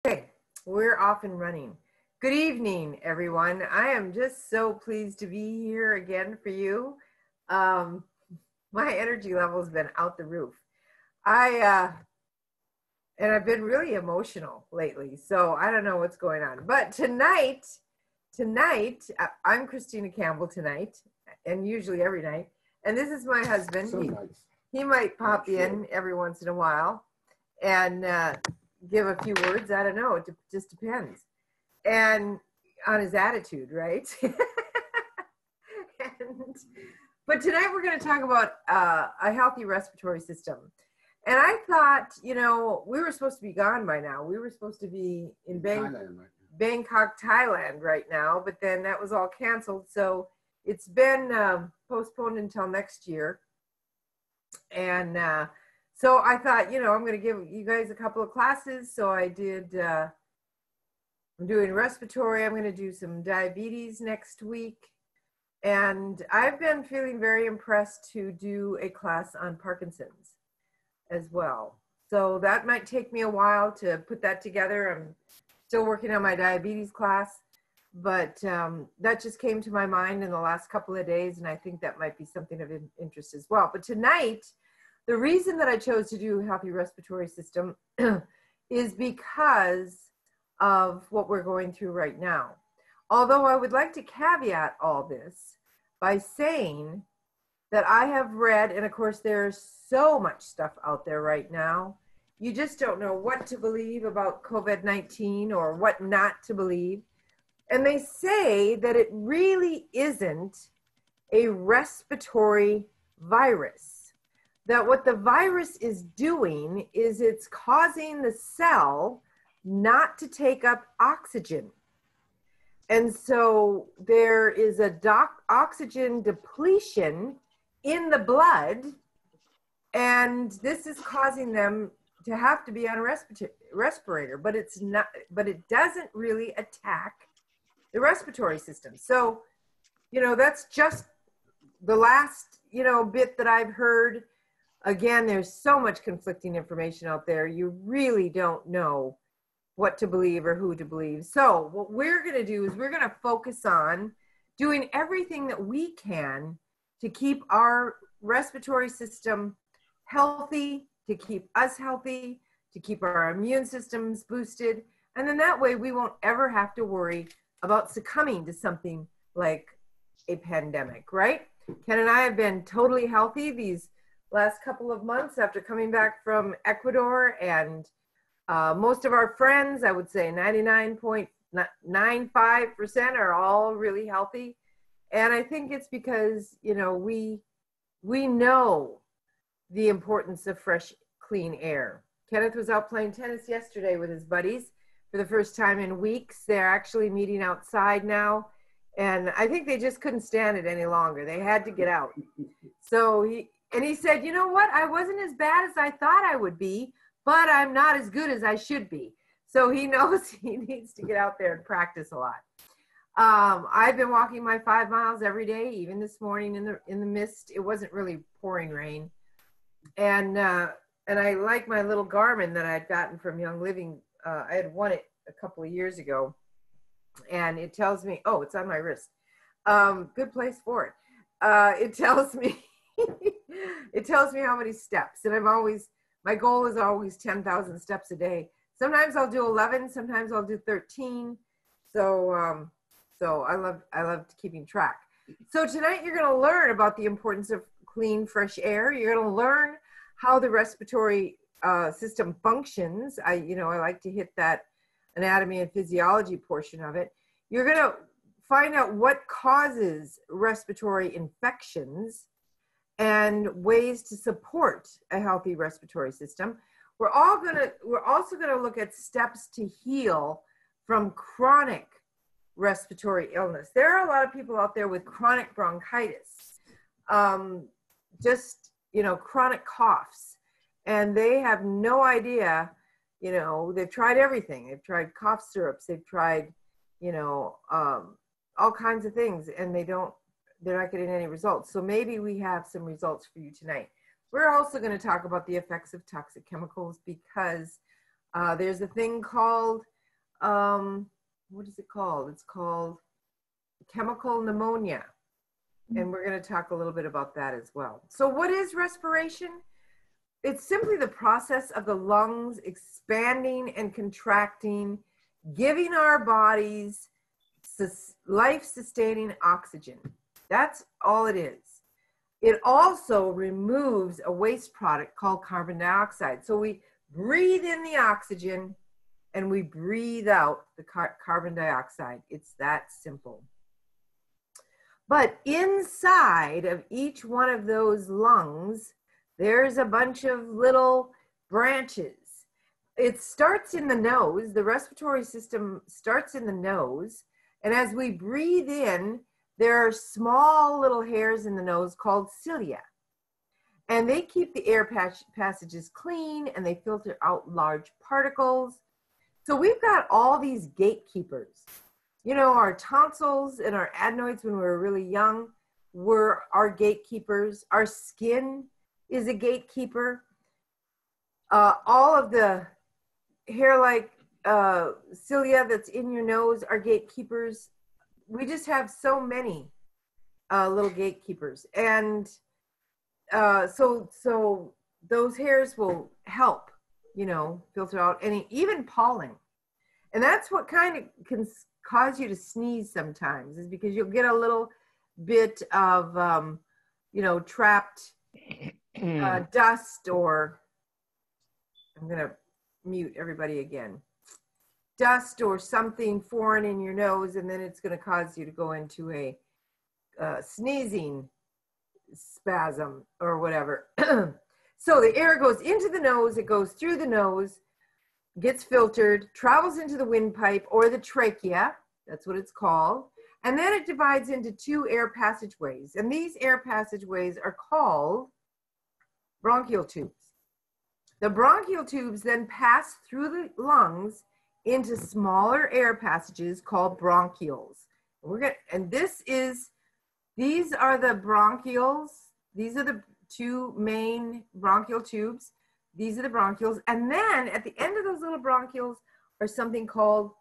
Okay, we're off and running. Good evening, everyone. I am just so pleased to be here again for you. Um, my energy level has been out the roof. And I've been really emotional lately, so I don't know what's going on. But tonight, I'm Christina Campbell tonight, and usually every night. And this is my husband. He might pop in every once in a while and give a few words. I don't know. It just depends. And on his attitude, right? But tonight we're going to talk about a healthy respiratory system. And I thought, we were supposed to be gone by now. We were supposed to be in Bangkok, Thailand right now, but then that was all canceled. So it's been postponed until next year. And so I thought, I'm going to give you guys a couple of classes. So I did, I'm doing respiratory. I'm going to do some diabetes next week. And I've been feeling very impressed to do a class on Parkinson's as well. So that might take me a while to put that together. I'm still working on my diabetes class, but that just came to my mind in the last couple of days, and I think that might be something of interest as well. But tonight, the reason that I chose to do healthy respiratory system is because of what we're going through right now. Although I would like to caveat all this by saying that I have read, and of course there's so much stuff out there right now, you just don't know what to believe about COVID-19 or what not to believe. And they say that it really isn't a respiratory virus. That what the virus is doing is it's causing the cell not to take up oxygen. And so there is a oxygen depletion in the blood, and this is causing them to have to be on a respirator, but it doesn't really attack the respiratory system. So, that's just the last, bit that I've heard. Again, there's so much conflicting information out there. You really don't know what to believe or who to believe. So what we're going to do is we're going to focus on doing everything that we can to keep our respiratory system healthy, to keep us healthy, to keep our immune systems boosted. And then that way we won't ever have to worry about succumbing to something like a pandemic, right? Ken and I have been totally healthy these last couple of months after coming back from Ecuador, and most of our friends, I would say 99.95% are all really healthy. And I think it's because, we know the importance of fresh, clean air. Kenneth was out playing tennis yesterday with his buddies for the first time in weeks. They're actually meeting outside now. And I think they just couldn't stand it any longer. They had to get out. So he said, you know what? I wasn't as bad as I thought I would be, but I'm not as good as I should be. So he knows he needs to get out there and practice a lot. I've been walking my 5 miles every day, even this morning in the mist. It wasn't really pouring rain. And I like my little Garmin that I'd gotten from Young Living. I had won it a couple of years ago, and it tells me, oh, it's on my wrist. Good place for it. It tells me, it tells me how many steps, and my goal is always 10,000 steps a day. Sometimes I'll do 11, sometimes I'll do 13. So I love keeping track. So tonight you're going to learn about the importance of clean, fresh air. You're going to learn how the respiratory system functions. I like to hit that anatomy and physiology portion of it. You're going to find out what causes respiratory infections and ways to support a healthy respiratory system. We're also going to look at steps to heal from chronic respiratory illness. There are a lot of people out there with chronic bronchitis, chronic coughs, and they have no idea, they've tried everything. They've tried cough syrups, they've tried, all kinds of things, and they're not getting any results. So maybe we have some results for you tonight. We're also going to talk about the effects of toxic chemicals because There's a thing called, what is it called? It's called chemical pneumonia. And we're going to talk a little bit about that as well. So what is respiration? It's simply the process of the lungs expanding and contracting, giving our bodies life-sustaining oxygen. That's all it is. It also removes a waste product called carbon dioxide. So we breathe in the oxygen and we breathe out the carbon dioxide. It's that simple. But inside of each one of those lungs, there's a bunch of little branches. It starts in the nose. The respiratory system starts in the nose. And as we breathe in, there are small little hairs in the nose called cilia. And they keep the air passages clean and they filter out large particles. So we've got all these gatekeepers. You know, our tonsils and our adenoids when we were really young were our gatekeepers. Our skin is a gatekeeper. All of the hair-like cilia that's in your nose are gatekeepers. We just have so many little gatekeepers. And so those hairs will help, you know, filter out any, even pollen. And that's what kind of can cause you to sneeze sometimes, is because you'll get a little bit of, you know, trapped dust, or I'm going to mute everybody again. Dust or something foreign in your nose, and then it's going to cause you to go into a sneezing spasm or whatever. So the air goes into the nose, it goes through the nose, gets filtered, travels into the windpipe or the trachea, that's what it's called, and then it divides into two air passageways. And these air passageways are called bronchial tubes. The bronchial tubes then pass through the lungs into smaller air passages called bronchioles. These are the bronchioles. These are the two main bronchial tubes. These are the bronchioles. And then at the end of those little bronchioles are something called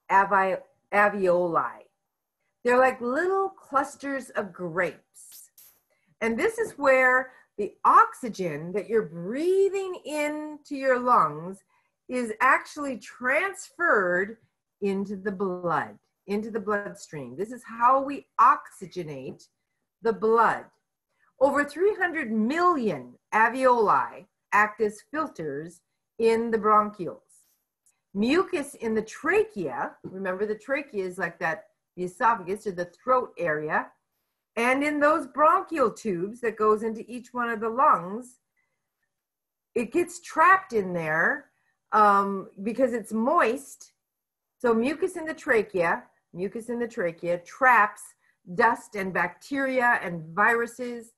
alveoli. They're like little clusters of grapes. And this is where the oxygen that you're breathing into your lungs is actually transferred into the blood, into the bloodstream. This is how we oxygenate the blood. Over 300 million alveoli act as filters in the bronchioles. Mucus in the trachea, remember the trachea is like that, the esophagus or the throat area, and in those bronchial tubes that goes into each one of the lungs, it gets trapped in there because it's moist. So mucus in the trachea traps dust and bacteria and viruses,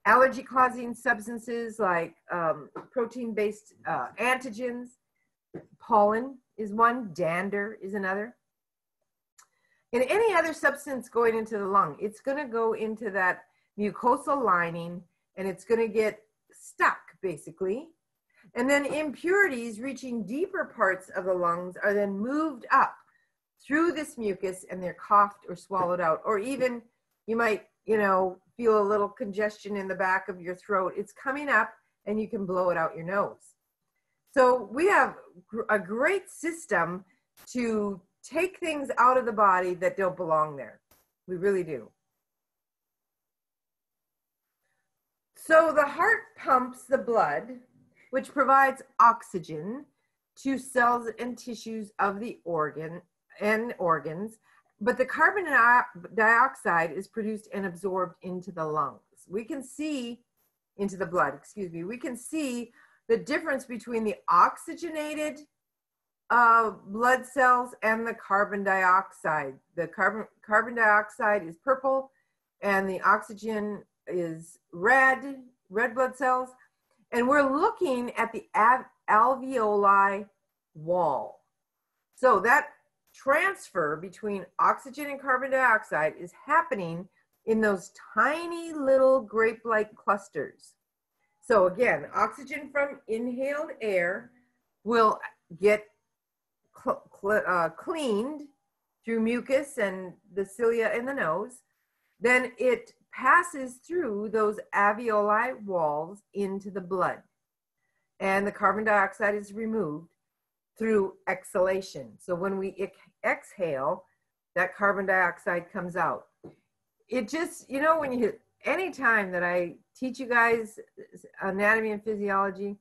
allergy-causing substances like protein-based antigens. Pollen is one, dander is another. And any other substance going into the lung, it's going to go into that mucosal lining and it's going to get stuck basically. And then impurities reaching deeper parts of the lungs are then moved up through this mucus and they're coughed or swallowed out. Or even you might, you know, feel a little congestion in the back of your throat. It's coming up and you can blow it out your nose. So we have a great system to take things out of the body that don't belong there. We really do. So the heart pumps the blood, which provides oxygen to cells and tissues of the organs, but the carbon dioxide is produced and absorbed into the lungs. We can see into the blood, we can see the difference between the oxygenated blood cells and the carbon dioxide. The carbon dioxide is purple and the oxygen is red blood cells. And we're looking at the alveoli wall. So that transfer between oxygen and carbon dioxide is happening in those tiny little grape-like clusters. So again, oxygen from inhaled air will get cleaned through mucus and the cilia in the nose, then it passes through those alveoli walls into the blood. And the carbon dioxide is removed through exhalation. So when we exhale, that carbon dioxide comes out. It just, you know, any time that I teach you guys anatomy and physiology,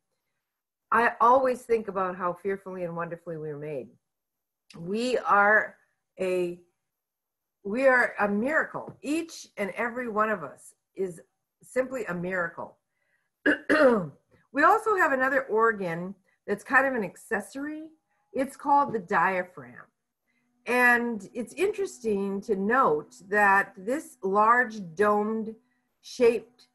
I always think about how fearfully and wonderfully we were made. We are a miracle. Each and every one of us is simply a miracle. We also have another organ that's kind of an accessory. It's called the diaphragm. And it's interesting to note that this large domed shaped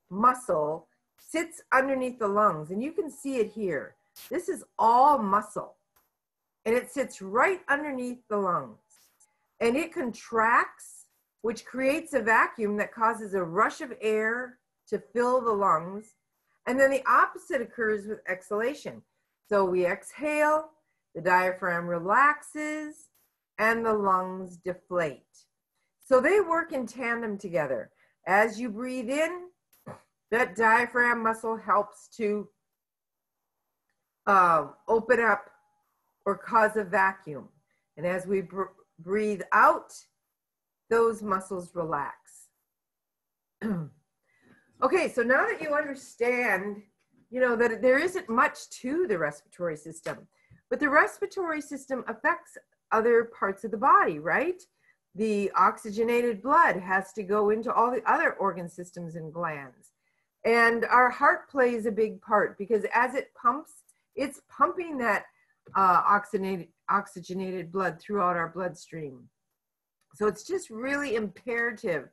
muscle sits underneath the lungs, and you can see it here. This is all muscle, and it sits right underneath the lungs. And it contracts, which creates a vacuum that causes a rush of air to fill the lungs. And then the opposite occurs with exhalation. So we exhale, the diaphragm relaxes, and the lungs deflate. So they work in tandem together. As you breathe in, that diaphragm muscle helps to open up or cause a vacuum. And as we breathe out, those muscles relax. Okay, so now that you understand, you know, that there isn't much to the respiratory system, but the respiratory system affects other parts of the body, right? The oxygenated blood has to go into all the other organ systems and glands. And our heart plays a big part because as it pumps, it's pumping that oxygenated blood throughout our bloodstream. So it's just really imperative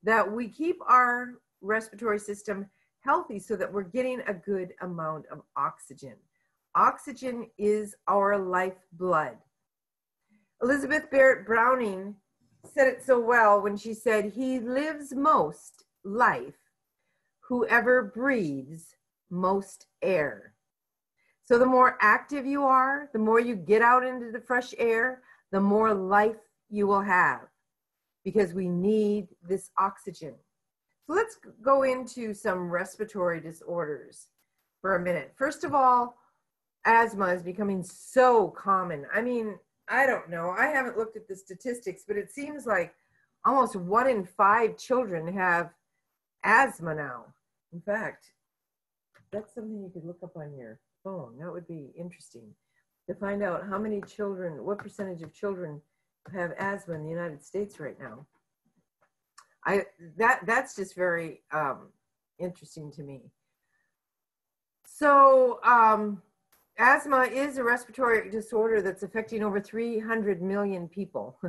that we keep our respiratory system healthy so that we're getting a good amount of oxygen. Oxygen is our lifeblood. Elizabeth Barrett Browning said it so well when she said, "He lives most life, whoever breathes most air." So the more active you are, the more you get out into the fresh air, the more life you will have, because we need this oxygen. So let's go into some respiratory disorders for a minute. First of all, asthma is becoming so common. I mean, I don't know. I haven't looked at the statistics, but it seems like almost 1 in 5 children have asthma now. In fact, that's something you could look up on your phone. That would be interesting to find out how many children, what percentage of children have asthma in the United States right now. That's just very interesting to me. So asthma is a respiratory disorder that's affecting over 300 million people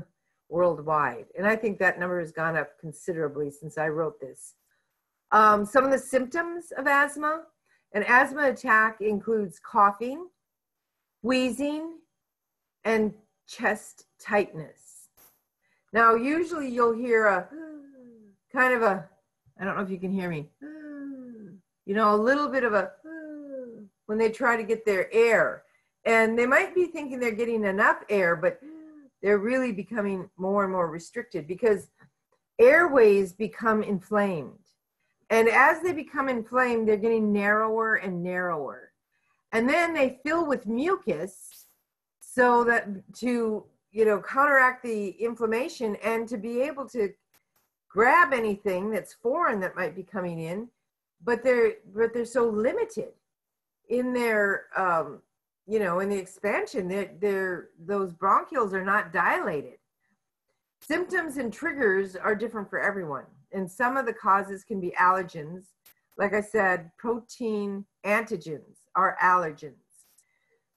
worldwide. And I think that number has gone up considerably since I wrote this. Some of the symptoms of asthma: an asthma attack includes coughing, wheezing, and chest tightness. Now, usually you'll hear a kind of a, I don't know if you can hear me, you know, a little bit of a, when they try to get their air. And they might be thinking they're getting enough air, but they're really becoming more and more restricted because airways become inflamed. And as they become inflamed, they're getting narrower and narrower. And then they fill with mucus so that to, you know, counteract the inflammation and to be able to grab anything that's foreign that might be coming in, but they're so limited in their, you know, in the expansion. Those bronchioles are not dilated. Symptoms and triggers are different for everyone. And some of the causes can be allergens. Like I said, protein antigens are allergens.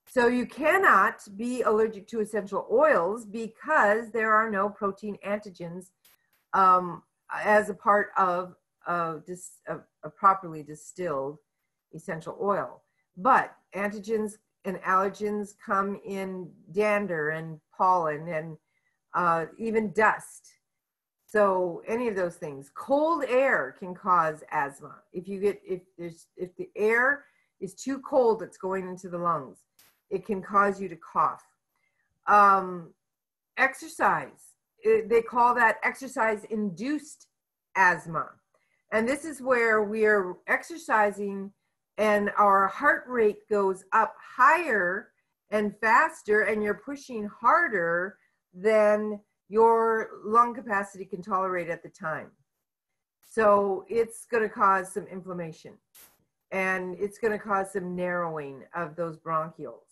So you cannot be allergic to essential oils because there are no protein antigens as a part of a properly distilled essential oil. But antigens and allergens come in dander and pollen and even dust. So any of those things. Cold air can cause asthma. If the air is too cold, it's going into the lungs. it can cause you to cough. Exercise, they call that exercise-induced asthma. And this is where we are exercising and our heart rate goes up higher and faster, and you're pushing harder than your lung capacity can tolerate at the time. So it's going to cause some inflammation, and it's going to cause some narrowing of those bronchioles.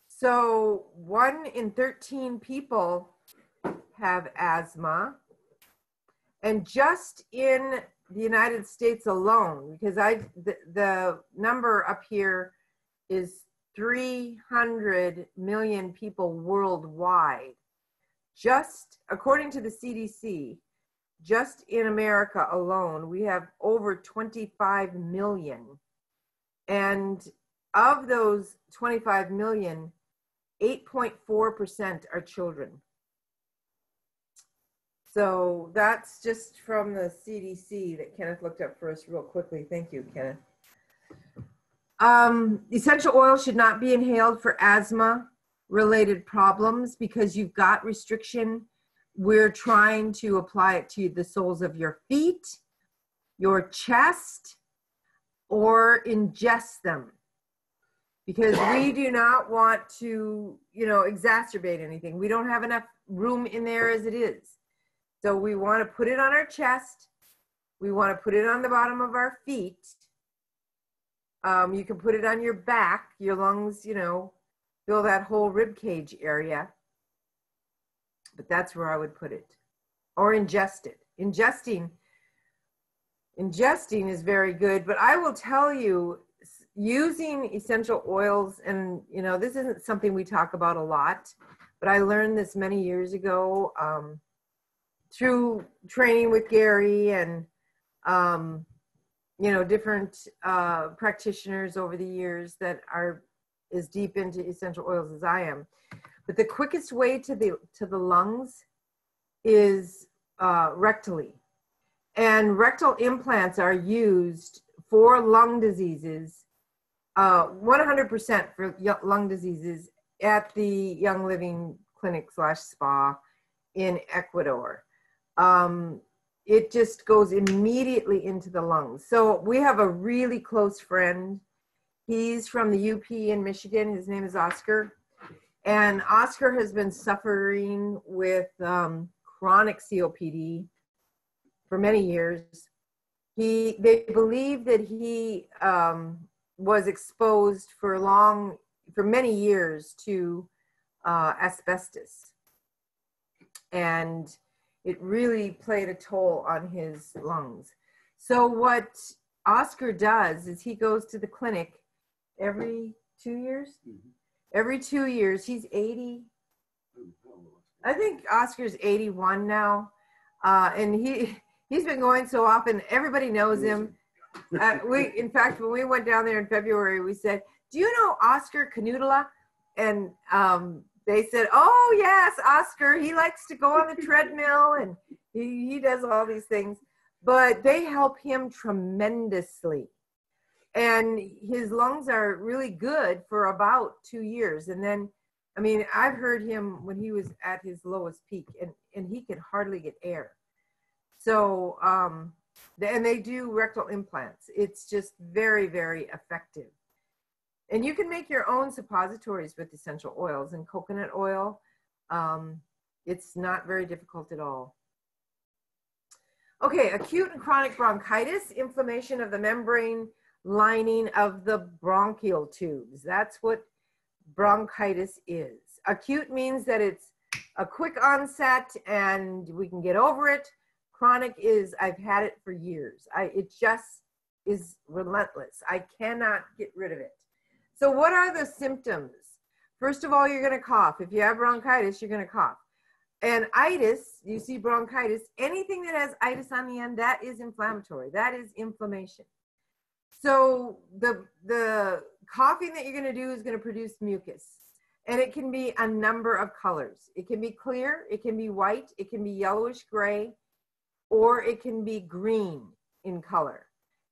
So 1 in 13 people have asthma. And just in the United States alone, because the number up here is 300 million people worldwide. Just according to the CDC, just in America alone, we have over 25 million. And of those 25 million, 8.4% are children. So that's just from the CDC that Kenneth looked up for us real quickly. Thank you, Kenneth. Essential oil should not be inhaled for asthma-related problems because you've got restriction. We're trying to apply it to the soles of your feet, your chest, or ingest them, because we do not want to, exacerbate anything. We don't have enough room in there as it is. So we want to put it on our chest. We want to put it on the bottom of our feet. You can put it on your back, your lungs, fill that whole rib cage area. But that's where I would put it. Or ingest it. Ingesting is very good, but I will tell you, using essential oils, and this isn't something we talk about a lot, but I learned this many years ago through training with Gary and different practitioners over the years that are as deep into essential oils as I am. But the quickest way to the lungs is rectally. And rectal implants are used for lung diseases, 100% for lung diseases at the Young Living Clinic / spa in Ecuador. It just goes immediately into the lungs. So we have a really close friend. He's from the UP in Michigan. His name is Oscar. And Oscar has been suffering with chronic COPD for many years. They believe that he was exposed for many years to asbestos. And it really played a toll on his lungs. So what Oscar does is he goes to the clinic every 2 years. Mm-hmm. Every 2 years, he's 80. I think Oscar's 81 now. And he's been going so often, everybody knows him. In fact, when we went down there in February, we said, "Do you know Oscar Canoodla?" And they said, "Oh yes, Oscar, he likes to go on the treadmill and he does all these things." But they help him tremendously. And his lungs are really good for about 2 years. And then, I've heard him when he was at his lowest peak and he could hardly get air. So, and they do rectal implants. It's just very, very effective. And you can make your own suppositories with essential oils and coconut oil. It's not very difficult at all. Okay, acute and chronic bronchitis, inflammation of the membrane lining of the bronchial tubes. That's what bronchitis is. Acute means that it's a quick onset and we can get over it. Chronic is I've had it for years. It just is relentless. I cannot get rid of it. So what are the symptoms? First of all, you're going to cough. If you have bronchitis, you're going to cough. And itis, you see bronchitis, anything that has itis on the end, that is inflammatory. That is inflammation. So the coughing that you're going to do is going to produce mucus. And it can be a number of colors. It can be clear, it can be white, it can be yellowish gray, or it can be green in color.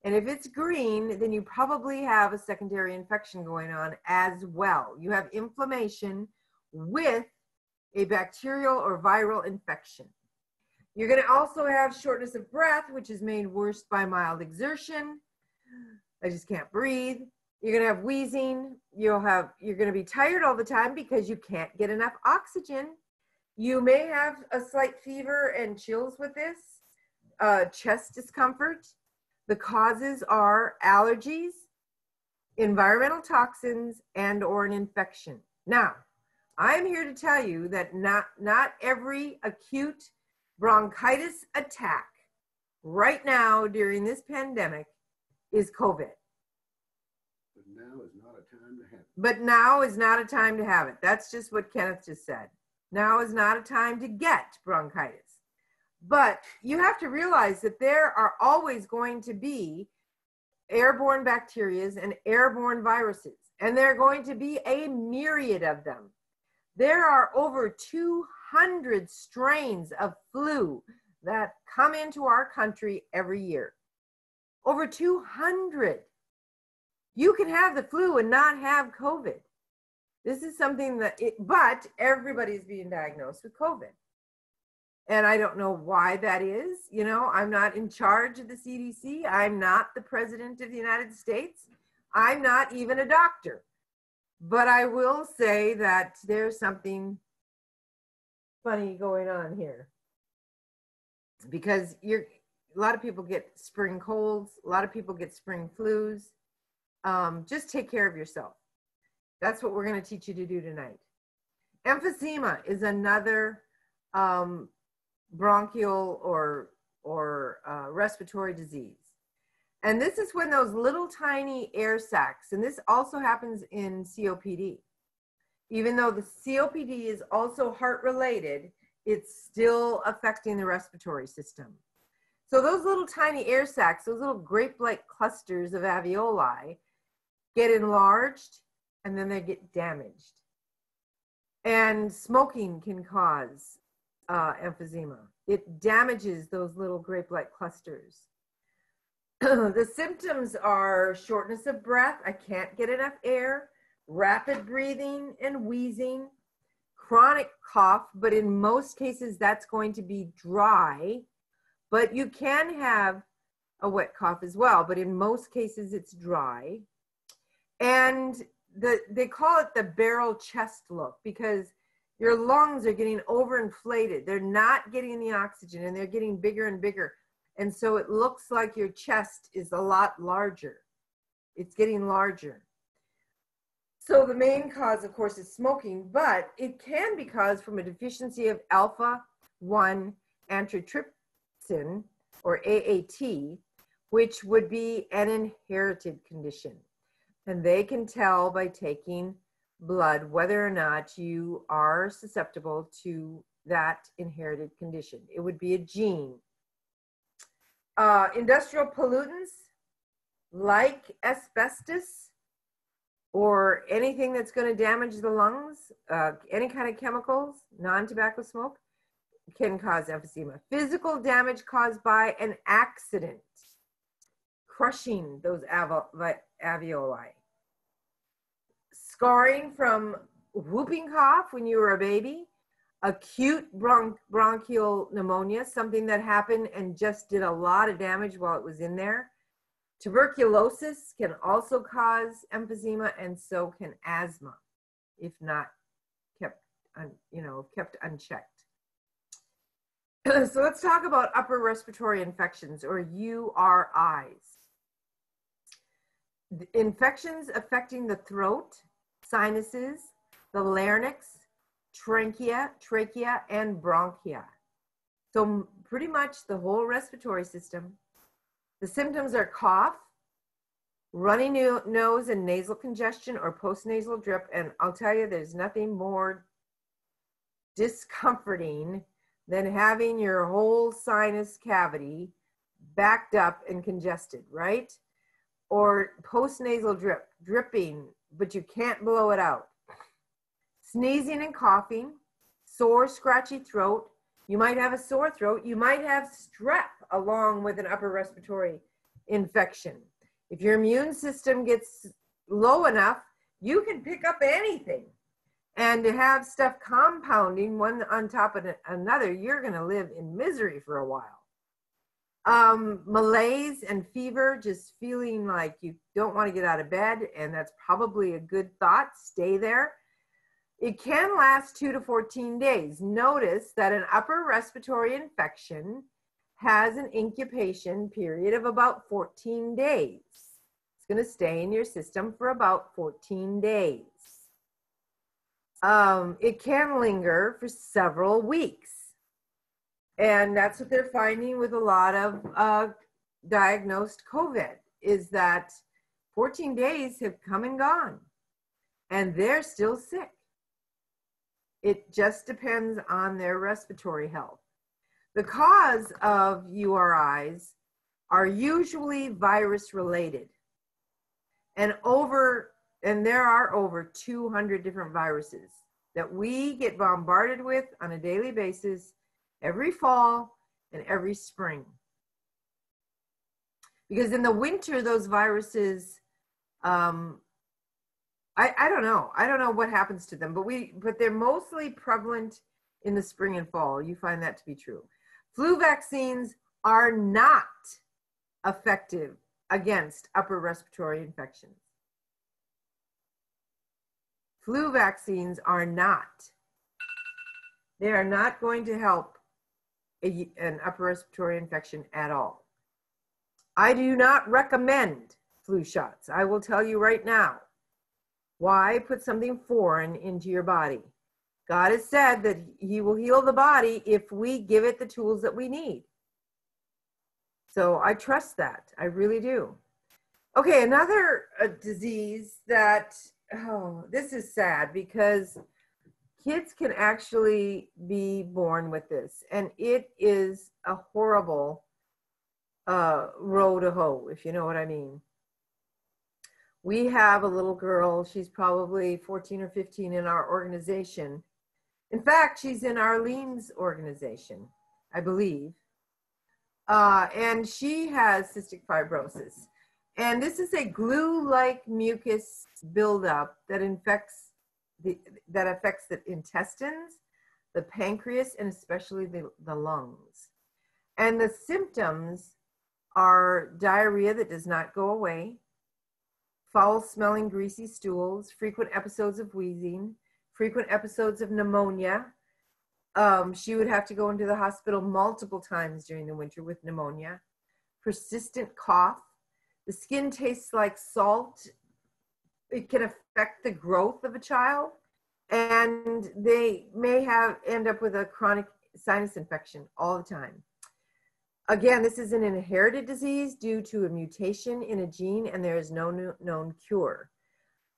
And if it's green, then you probably have a secondary infection going on as well. You have inflammation with a bacterial or viral infection. You're going to also have shortness of breath, which is made worse by mild exertion. I just can't breathe. You're going to have wheezing. You're going to be tired all the time because you can't get enough oxygen. You may have a slight fever and chills with this, chest discomfort. The causes are allergies, environmental toxins, and or an infection. Now, I'm here to tell you that not every acute bronchitis attack right now during this pandemic is COVID. But now is not a time to have it. That's just what Kenneth just said. Now is not a time to get bronchitis. But you have to realize that there are always going to be airborne bacteria and airborne viruses, and there are going to be a myriad of them. There are over 200 strains of flu that come into our country every year. Over 200. You can have the flu and not have COVID. This is something but everybody's being diagnosed with COVID. And I don't know why that is. You know, I'm not in charge of the CDC. I'm not the president of the United States. I'm not even a doctor. But I will say that there's something funny going on here. Because a lot of people get spring colds. A lot of people get spring flus. Just take care of yourself. That's what we're going to teach you to do tonight. Emphysema is another bronchial or respiratory disease. And this is when those little tiny air sacs, and this also happens in COPD. Even though the COPD is also heart related, it's still affecting the respiratory system. So those little tiny air sacs, those little grape-like clusters of alveoli get enlarged and then they get damaged. And smoking can cause emphysema. It damages those little grape-like clusters. The symptoms are shortness of breath, I can't get enough air, rapid breathing and wheezing, chronic cough, but in most cases that's going to be dry, but you can have a wet cough as well, but in most cases it's dry. And they call it the barrel chest look because your lungs are getting overinflated. They're not getting the oxygen and they're getting bigger and bigger. And so it looks like your chest is a lot larger. It's getting larger. So the main cause, of course, is smoking, but it can be caused from a deficiency of alpha-1 antitrypsin, or AAT, which would be an inherited condition. And they can tell by taking blood whether or not you are susceptible to that inherited condition. It would be a gene. Industrial pollutants like asbestos or anything that's going to damage the lungs, any kind of chemicals, non-tobacco smoke, can cause emphysema. Physical damage caused by an accident, crushing those alveoli. Scarring from whooping cough when you were a baby, acute bronchial pneumonia, something that happened and just did a lot of damage while it was in there. Tuberculosis can also cause emphysema, and so can asthma, if not kept unchecked. So let's talk about upper respiratory infections, or URIs. Infections affecting the throat, sinuses, the larynx, trachea, and bronchia. So pretty much the whole respiratory system. The symptoms are cough, runny nose and nasal congestion or postnasal drip. And I'll tell you, there's nothing more discomforting than having your whole sinus cavity backed up and congested, right? Or postnasal drip, dripping, but you can't blow it out. Sneezing and coughing, sore, scratchy throat. You might have a sore throat. You might have strep along with an upper respiratory infection. If your immune system gets low enough, you can pick up anything. And to have stuff compounding one on top of another, you're going to live in misery for a while. Malaise and fever, just feeling like you don't want to get out of bed, and that's probably a good thought. Stay there. It can last 2 to 14 days. Notice that an upper respiratory infection has an incubation period of about 14 days. It's going to stay in your system for about 14 days. It can linger for several weeks. And that's what they're finding with a lot of diagnosed COVID, is that 14 days have come and gone, and they're still sick. It just depends on their respiratory health. The cause of URIs are usually virus related. And there are over 200 different viruses that we get bombarded with on a daily basis every fall and every spring. Because in the winter, those viruses, I don't know. I don't know what happens to them, but they're mostly prevalent in the spring and fall. You find that to be true. Flu vaccines are not effective against upper respiratory infections. Flu vaccines are not. They are not going to help an upper respiratory infection at all. I do not recommend flu shots. I will tell you right now. Why put something foreign into your body? God has said that he will heal the body if we give it the tools that we need. So I trust that. I really do. Okay, another disease that, this is sad because kids can actually be born with this, and it is a horrible row to hoe, if you know what I mean. We have a little girl, she's probably 14 or 15 in our organization. In fact, she's in Arlene's organization, I believe. And she has cystic fibrosis. And this is a glue-like mucus buildup that affects the intestines, the pancreas, and especially the lungs. And the symptoms are diarrhea that does not go away, foul-smelling, greasy stools, frequent episodes of wheezing, frequent episodes of pneumonia. She would have to go into the hospital multiple times during the winter with pneumonia, persistent cough. The skin tastes like salt. It can affect the growth of a child, and they may end up with a chronic sinus infection all the time. Again, this is an inherited disease due to a mutation in a gene, and there is no known cure.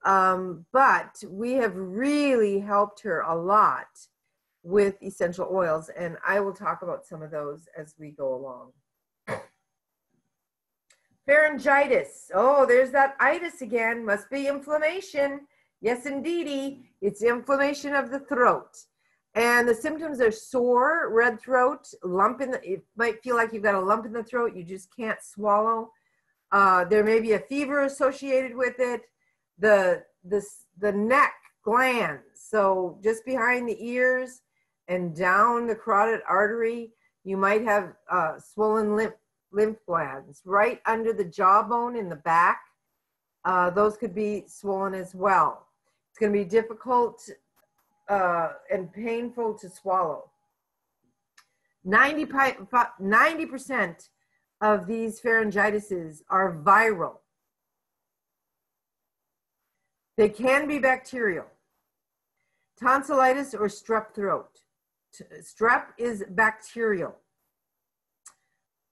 But we have really helped her a lot with essential oils, and I will talk about some of those as we go along. Pharyngitis. Oh, there's that itis again. Must be inflammation. Yes, indeedy. It's inflammation of the throat. And the symptoms are sore, red throat, it might feel like you've got a lump in the throat, you just can't swallow. There may be a fever associated with it. The neck glands, so just behind the ears and down the carotid artery, you might have swollen lymph glands. Right under the jawbone in the back, those could be swollen as well. It's going to be difficult and painful to swallow. 90% of these pharyngitises are viral. They can be bacterial. Tonsillitis or strep throat. Strep is bacterial.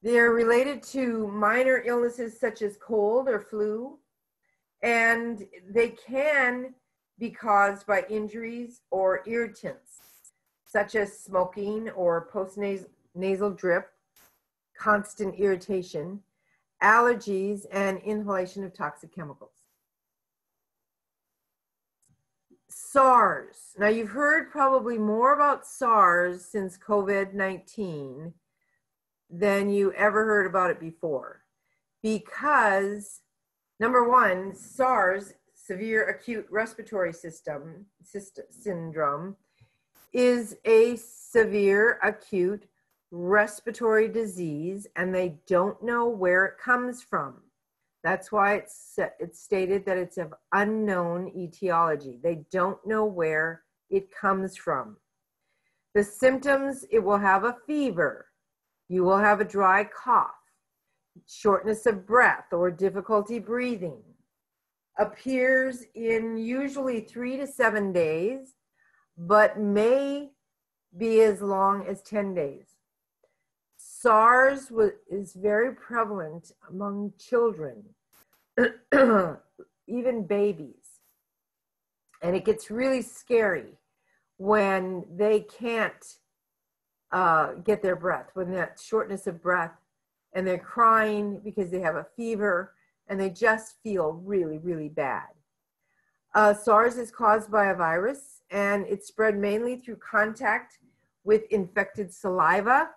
They're related to minor illnesses such as cold or flu, and they can be caused by injuries or irritants, such as smoking or post-nasal drip, constant irritation, allergies, and inhalation of toxic chemicals. SARS. Now, you've heard probably more about SARS since COVID-19 than you ever heard about it before. because number one, SARS, severe acute respiratory syndrome, is a severe acute respiratory disease, and they don't know where it comes from. That's why it's stated that it's of unknown etiology. They don't know where it comes from. The symptoms, it will have a fever. You will have a dry cough, shortness of breath or difficulty breathing. Appears in usually 3 to 7 days, but may be as long as 10 days. SARS is very prevalent among children, even babies. And it gets really scary when they can't get their breath, when that shortness of breath, and they're crying because they have a fever and they just feel really, really bad. SARS is caused by a virus, and it's spread mainly through contact with infected saliva,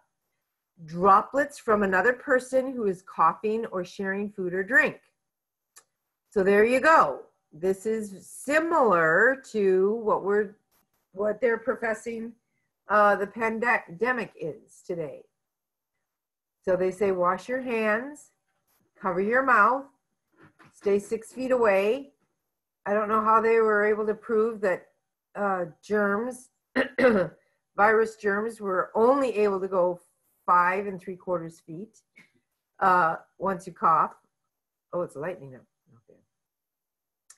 droplets from another person who is coughing or sharing food or drink. So there you go. This is similar to what they're professing the pandemic is today. So they say wash your hands, cover your mouth, stay 6 feet away. I don't know how they were able to prove that germs, virus germs, were only able to go 5 3/4 feet once you cough. Oh, it's lightning up. Okay.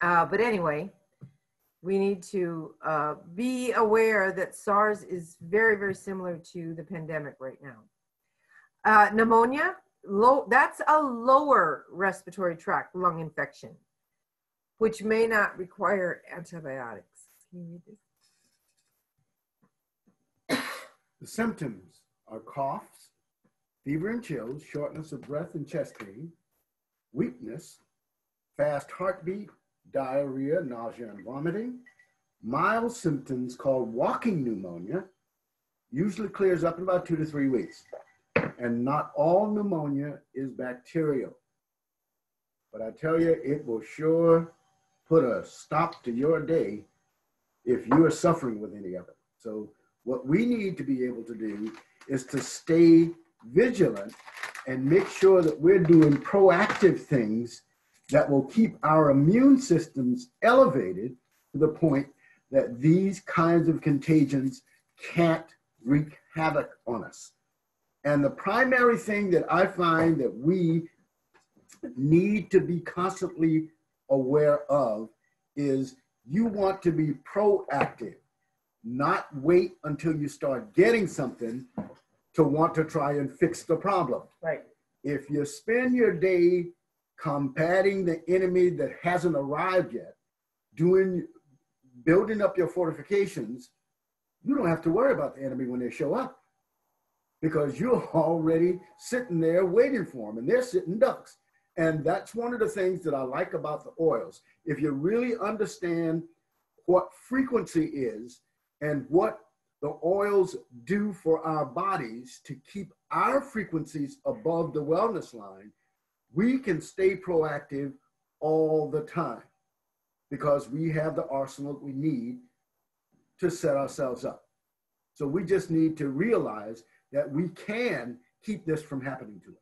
But anyway, we need to be aware that SARS is very, very similar to the pandemic right now. Pneumonia, that's a lower respiratory tract lung infection, which may not require antibiotics. Can you read this? The symptoms are coughs, fever and chills, shortness of breath and chest pain, weakness, fast heartbeat, diarrhea, nausea, and vomiting. Mild symptoms called walking pneumonia usually clears up in about 2 to 3 weeks. And not all pneumonia is bacterial. But I tell you, it will sure put a stop to your day if you are suffering with any of it. So what we need to be able to do is to stay vigilant and make sure that we're doing proactive things that will keep our immune systems elevated to the point that these kinds of contagions can't wreak havoc on us. And the primary thing that I find that we need to be constantly aware of is you want to be proactive, not wait until you start getting something to want to try and fix the problem. Right. If you spend your day combating the enemy that hasn't arrived yet, building up your fortifications, you don't have to worry about the enemy when they show up, because you're already sitting there waiting for them, and they're sitting ducks. And that's one of the things that I like about the oils. If you really understand what frequency is and what the oils do for our bodies to keep our frequencies above the wellness line, we can stay proactive all the time because we have the arsenal that we need to set ourselves up. So we just need to realize that we can keep this from happening to us.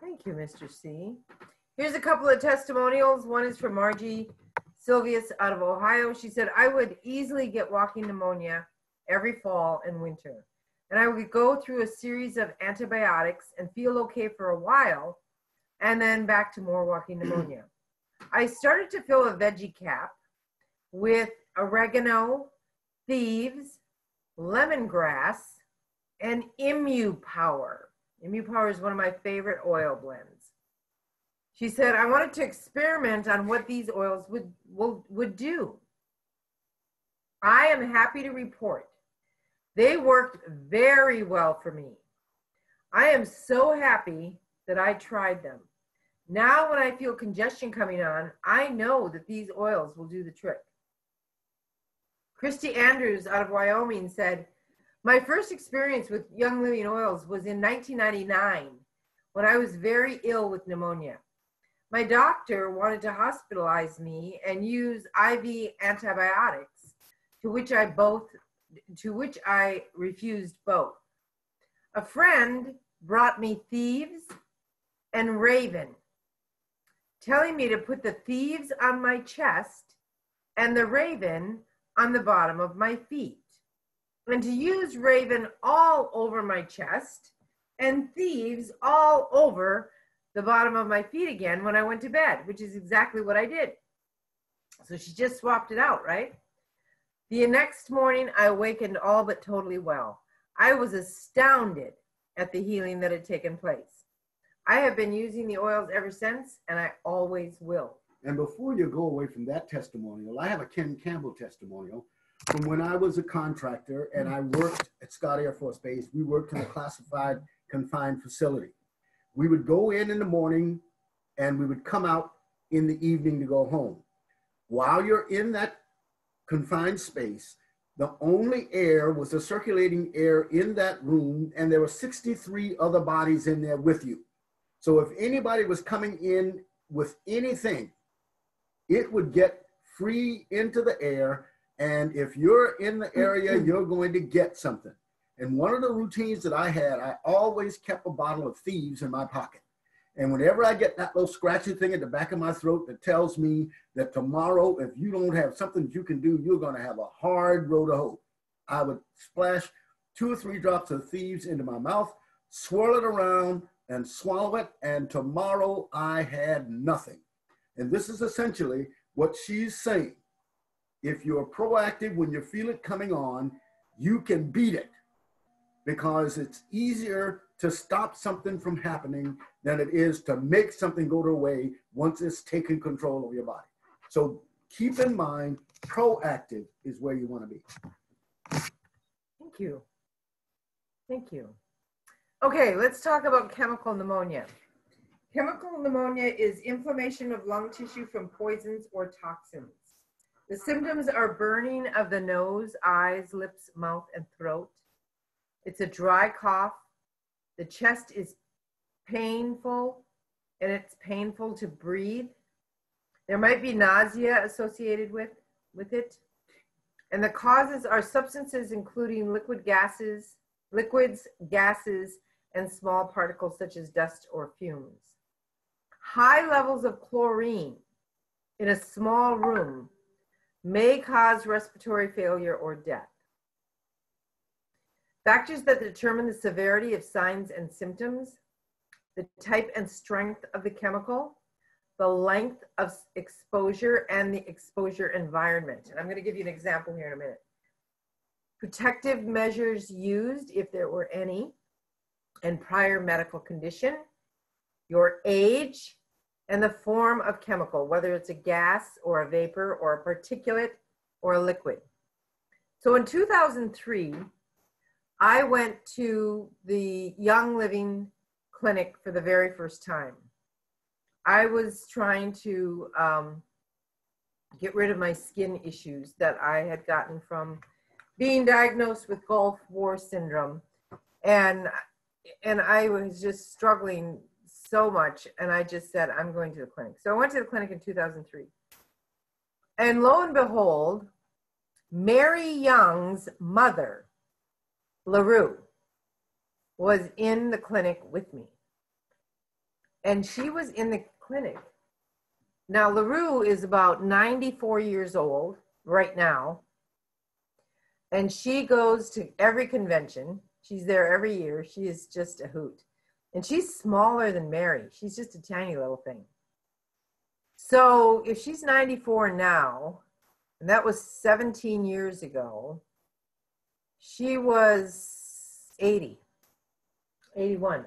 Thank you, Mr. C. Here's a couple of testimonials. One is from Margie Silvius out of Ohio. She said, I would easily get walking pneumonia every fall and winter. And I would go through a series of antibiotics and feel okay for a while, and then back to more walking pneumonia. I started to fill a veggie cap with oregano, thieves, lemongrass, and Emu Power. Emu Power is one of my favorite oil blends. She said, I wanted to experiment on what these oils would do. I am happy to report they worked very well for me. I am so happy that I tried them. Now when I feel congestion coming on, I know that these oils will do the trick. Christy Andrews out of Wyoming said, my first experience with Young Living Oils was in 1999 when I was very ill with pneumonia. My doctor wanted to hospitalize me and use IV antibiotics, to which I refused both. A friend brought me thieves and raven, telling me to put the thieves on my chest and the raven on the bottom of my feet, and to use raven all over my chest and thieves all over the bottom of my feet again when I went to bed, which is exactly what I did. So she just swapped it out, right? The next morning, I awakened all but totally well. I was astounded at the healing that had taken place. I have been using the oils ever since, and I always will. And before you go away from that testimonial, I have a Ken Campbell testimonial from when I was a contractor and I worked at Scott Air Force Base. We worked in a classified confined facility. We would go in the morning and we would come out in the evening to go home. While you're in that confined space, the only air was the circulating air in that room, and there were 63 other bodies in there with you. So if anybody was coming in with anything, it would get free into the air, and if you're in the area, you're going to get something. And one of the routines that I had, I always kept a bottle of thieves in my pocket. And whenever I get that little scratchy thing at the back of my throat that tells me that tomorrow, if you don't have something that you can do, you're going to have a hard road to hoe, I would splash 2 or 3 drops of thieves into my mouth, swirl it around, and swallow it. And tomorrow I had nothing. And this is essentially what she's saying. If you're proactive when you feel it coming on, you can beat it, because it's easier to stop something from happening than it is to make something go away once it's taken control of your body. So keep in mind, proactive is where you want to be. Thank you. Thank you. Okay, let's talk about chemical pneumonia. Chemical pneumonia is inflammation of lung tissue from poisons or toxins. The symptoms are burning of the nose, eyes, lips, mouth, and throat. It's a dry cough. The chest is painful, and it's painful to breathe. There might be nausea associated with it. And the causes are substances including liquids, gases, and small particles such as dust or fumes. High levels of chlorine in a small room may cause respiratory failure or death. Factors that determine the severity of signs and symptoms: the type and strength of the chemical, the length of exposure, and the exposure environment. And I'm going to give you an example here in a minute. Protective measures used, if there were any, and prior medical condition, your age, and the form of chemical, whether it's a gas or a vapor or a particulate or a liquid. So in 2003, I went to the Young Living Clinic for the very first time. I was trying to get rid of my skin issues that I had gotten from being diagnosed with Gulf War syndrome. And I was just struggling so much. And I just said, I'm going to the clinic. So I went to the clinic in 2003. And lo and behold, Mary Young's mother, LaRue, was in the clinic with me. And she was in the clinic. Now, LaRue is about 94 years old right now. And she goes to every convention. She's there every year. She is just a hoot. And she's smaller than Mary. She's just a tiny little thing. So if she's 94 now, and that was 17 years ago, she was 80, 81.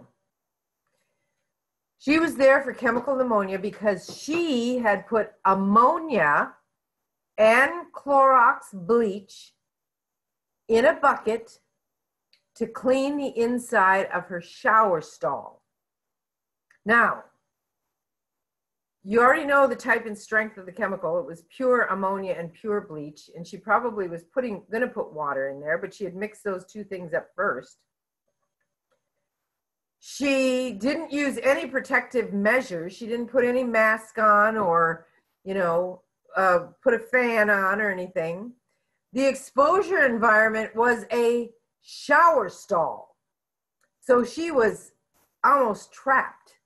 She was there for chemical pneumonia because she had put ammonia and Clorox bleach in a bucket to clean the inside of her shower stall. Now, you already know the type and strength of the chemical. It was pure ammonia and pure bleach, and she probably was going to put water in there, but she had mixed those two things up first. She didn't use any protective measures. She didn't put any mask on or, put a fan on or anything. The exposure environment was a shower stall. So she was almost trapped.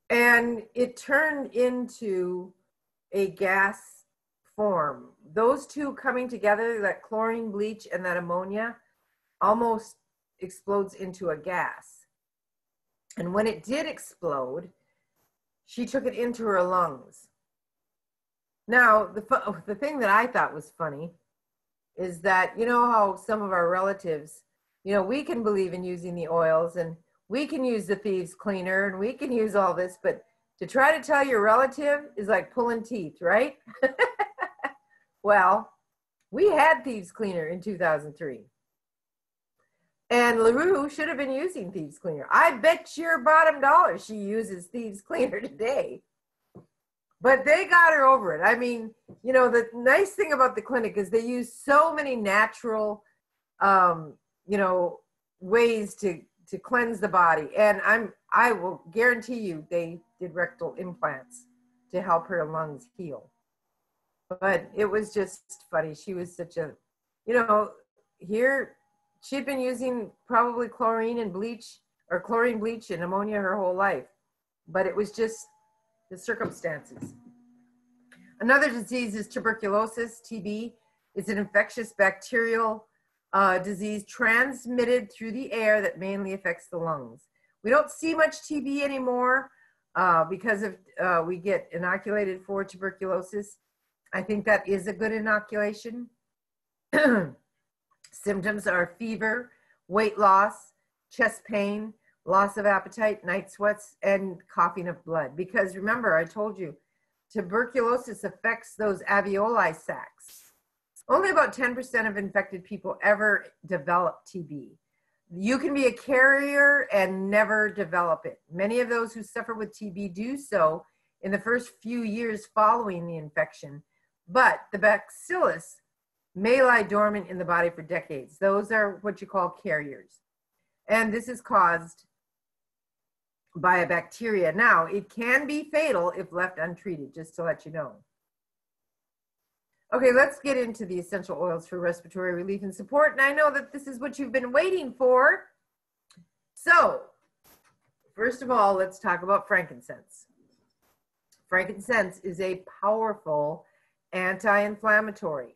And it turned into a gas form. Those two coming together, that chlorine bleach and that ammonia, almost explodes into a gas. And when it did explode, she took it into her lungs. Now, the thing that I thought was funny is that, you know how some of our relatives, we can believe in using the oils and we can use the thieves cleaner and we can use all this, but to try to tell your relative is like pulling teeth, right? Well, we had thieves cleaner in 2003. And LaRue should have been using thieves cleaner. I bet your bottom dollar she uses thieves cleaner today. But they got her over it. I mean, the nice thing about the clinic is they use so many natural, ways to cleanse the body. And I will guarantee you they did rectal implants to help her lungs heal. But it was just funny. She was such a, here she'd been using probably chlorine bleach and ammonia her whole life. But it was just the circumstances. Another disease is tuberculosis, TB. It's an infectious bacterial disease transmitted through the air that mainly affects the lungs. We don't see much TB anymore because of we get inoculated for tuberculosis. I think that is a good inoculation. Symptoms are fever, weight loss, chest pain, loss of appetite, night sweats, and coughing of blood. Because remember, I told you, tuberculosis affects those alveoli sacs. Only about 10% of infected people ever develop TB. You can be a carrier and never develop it. Many of those who suffer with TB do so in the first few years following the infection, but the bacillus may lie dormant in the body for decades. Those are what you call carriers. And this is caused by a bacteria. Now, it can be fatal if left untreated, just to let you know. Okay, let's get into the essential oils for respiratory relief and support. And I know that this is what you've been waiting for. So, first of all, let's talk about frankincense. Frankincense is a powerful anti-inflammatory.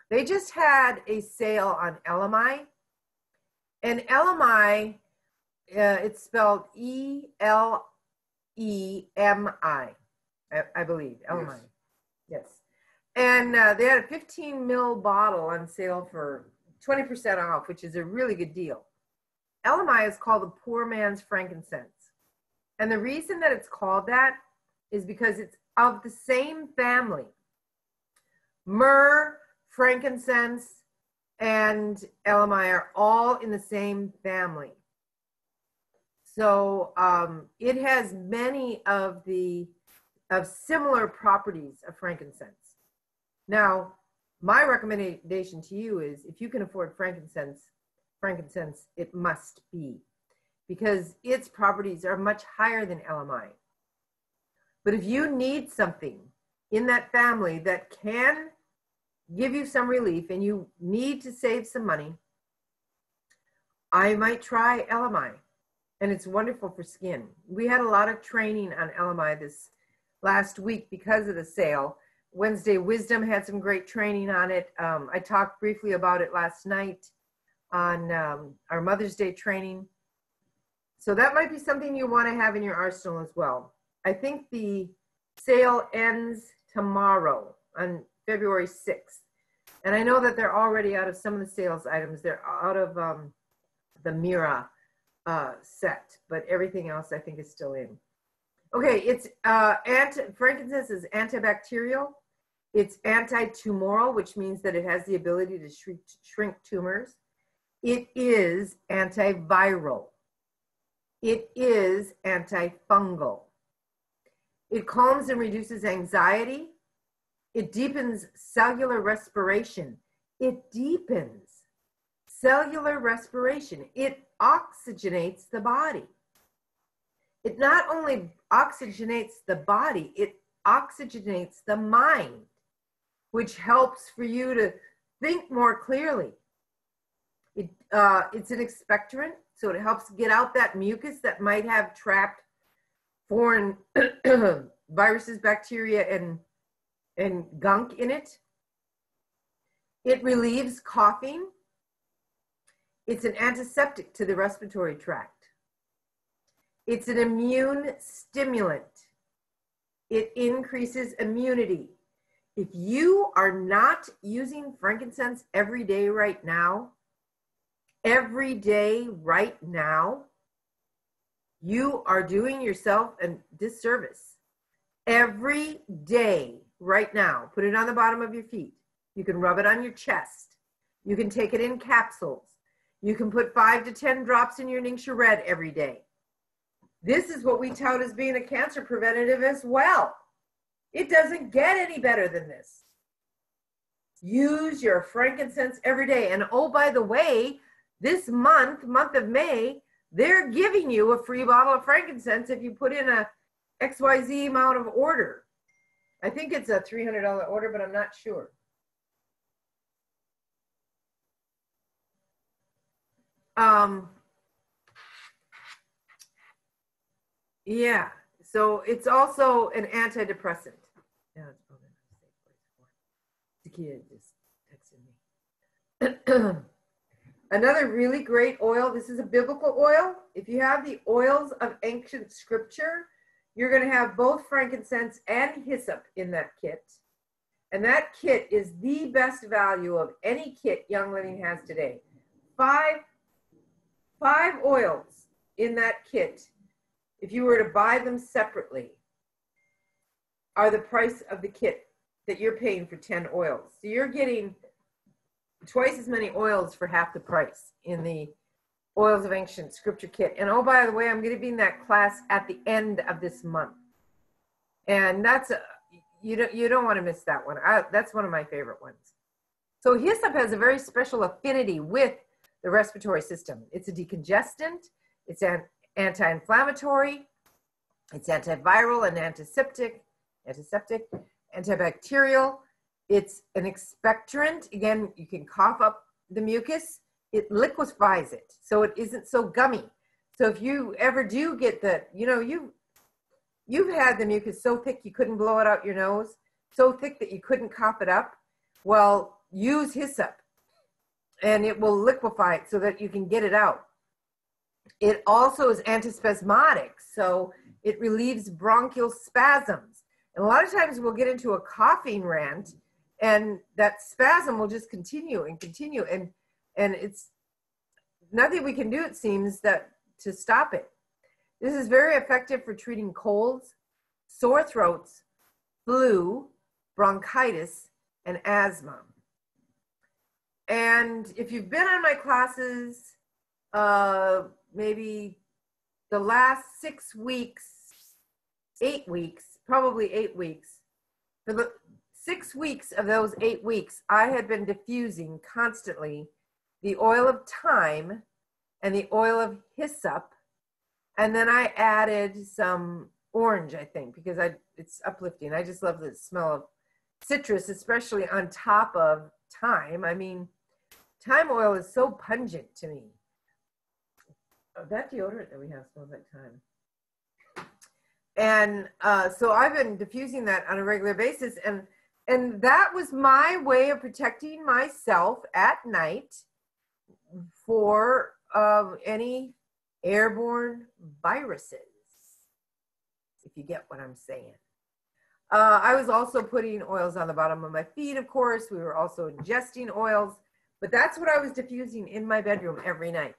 They just had a sale on LMI. And LMI, it's spelled E-L-E-M-I, I believe, LMI. Yes. And they had a 15 ml bottle on sale for 20% off, which is a really good deal. LMI is called the poor man's frankincense. And the reason that it's called that is because it's of the same family. Myrrh, frankincense, and LMI are all in the same family. So it has many of similar properties of frankincense. Now, my recommendation to you is if you can afford frankincense, it must be, because its properties are much higher than LMI. But if you need something in that family that can give you some relief and you need to save some money, I might try LMI. And it's wonderful for skin. We had a lot of training on LMI this last week because of the sale. Wednesday Wisdom had some great training on it. I talked briefly about it last night on our Mother's Day training. So that might be something you want to have in your arsenal as well. I think the sale ends tomorrow on February 6th. And I know that they're already out of some of the sales items. They're out of the Mira set, but everything else I think is still in. Okay, it's frankincense is antibacterial. It's anti-tumoral, which means that it has the ability to shrink tumors. It is antiviral. It is antifungal. It calms and reduces anxiety. It deepens cellular respiration. It deepens cellular respiration. It oxygenates the body. It not only oxygenates the body, it oxygenates the mind, which helps for you to think more clearly. It's an expectorant, so it helps get out that mucus that might have trapped foreign viruses, bacteria, and gunk in it. It relieves coughing. It's an antiseptic to the respiratory tract. It's an immune stimulant. It increases immunity. If you are not using frankincense every day right now, you are doing yourself a disservice. Every day right now, put it on the bottom of your feet. You can rub it on your chest. You can take it in capsules. You can put 5 to 10 drops in your Ningxia Red every day. This is what we tout as being a cancer preventative as well. It doesn't get any better than this. Use your frankincense every day. And oh, by the way, this month of May, they're giving you a free bottle of frankincense if you put in a XYZ amount of order. I think it's a $300 order, but I'm not sure. Yeah, so it's also an antidepressant. Yeah, it's probably not a safe place for it. The kid just texted me. Another really great oil, this is a biblical oil. If you have the oils of ancient scripture, you're going to have both frankincense and hyssop in that kit. And that kit is the best value of any kit Young Living has today. Five oils in that kit, if you were to buy them separately, are the price of the kit that you're paying for 10 oils. So you're getting twice as many oils for half the price in the Oils of Ancient Scripture kit. And oh, by the way, I'm going to be in that class at the end of this month. And that's, you don't want to miss that one. That's one of my favorite ones. So hyssop has a very special affinity with the respiratory system. It's a decongestant, it's an anti-inflammatory, it's antiviral and antiseptic, antibacterial. It's an expectorant. Again, you can cough up the mucus. It liquefies it, so it isn't so gummy. So if you ever do get that, you've had the mucus so thick you couldn't blow it out your nose, so thick that you couldn't cough it up. Well, use hyssop, and it will liquefy it so that you can get it out. It also is antispasmodic, so it relieves bronchial spasms. And a lot of times we'll get into a coughing rant, and that spasm will just continue and continue, and it's nothing we can do, it seems, that to stop it. This is very effective for treating colds, sore throats, flu, bronchitis, and asthma. And if you've been on my classes, maybe the last 6 weeks, 8 weeks, probably 8 weeks, for the 6 weeks of those 8 weeks, I had been diffusing constantly the oil of thyme and the oil of hyssop. And then I added some orange, I think, because it's uplifting. I just love the smell of citrus, especially on top of thyme. I mean, thyme oil is so pungent to me. That deodorant that we have smells like thyme. And so I've been diffusing that on a regular basis. And that was my way of protecting myself at night for any airborne viruses, if you get what I'm saying. I was also putting oils on the bottom of my feet, of course. We were also ingesting oils, but that's what I was diffusing in my bedroom every night.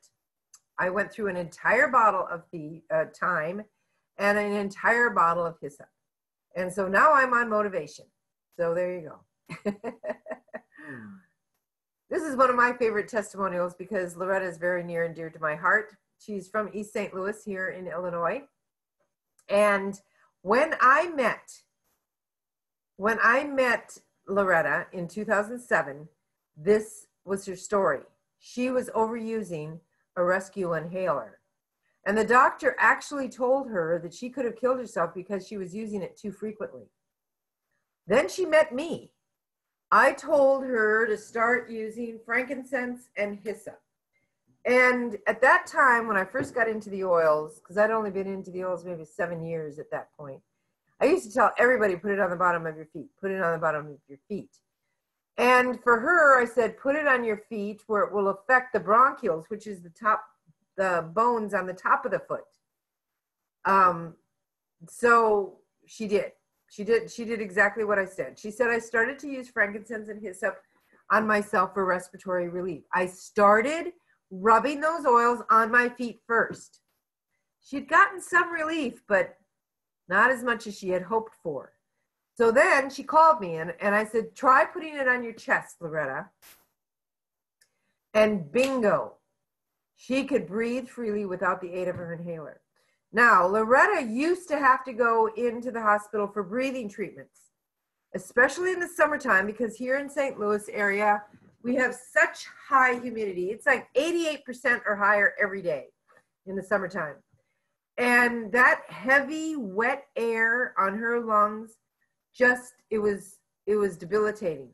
I went through an entire bottle of the thyme and an entire bottle of hyssop. And so now I'm on motivation. So there you go. This is one of my favorite testimonials because Loretta is very near and dear to my heart. She's from East St. Louis here in Illinois. And when I met Loretta in 2007, this was her story. she was overusing a rescue inhaler. And the doctor actually told her that she could have killed herself because she was using it too frequently. Then she met me. I told her to start using frankincense and hyssop. And at that time, when I first got into the oils, because I'd only been into the oils maybe 7 years at that point, I used to tell everybody, put it on the bottom of your feet, put it on the bottom of your feet. And for her, I said, put it on your feet where it will affect the bronchioles, which is the bones on the top of the foot. So she did. She did exactly what I said. She said, I started to use frankincense and hyssop on myself for respiratory relief. I started rubbing those oils on my feet first. She'd gotten some relief, but not as much as she had hoped for. So then she called me and I said, try putting it on your chest, Loretta. And bingo, she could breathe freely without the aid of her inhaler. Now, Loretta used to have to go into the hospital for breathing treatments, especially in the summertime, because here in St. Louis area, we have such high humidity. It's like 88% or higher every day in the summertime. And that heavy, wet air on her lungs, it was debilitating.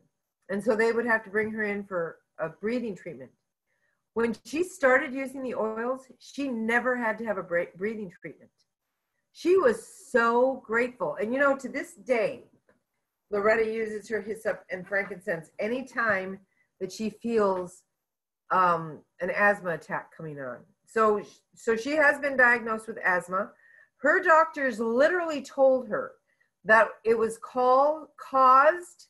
And so they would have to bring her in for a breathing treatment. When she started using the oils, she never had to have a breathing treatment. She was so grateful. And to this day, Loretta uses her hyssop and frankincense anytime that she feels an asthma attack coming on. So she has been diagnosed with asthma. Her doctors literally told her that it was caused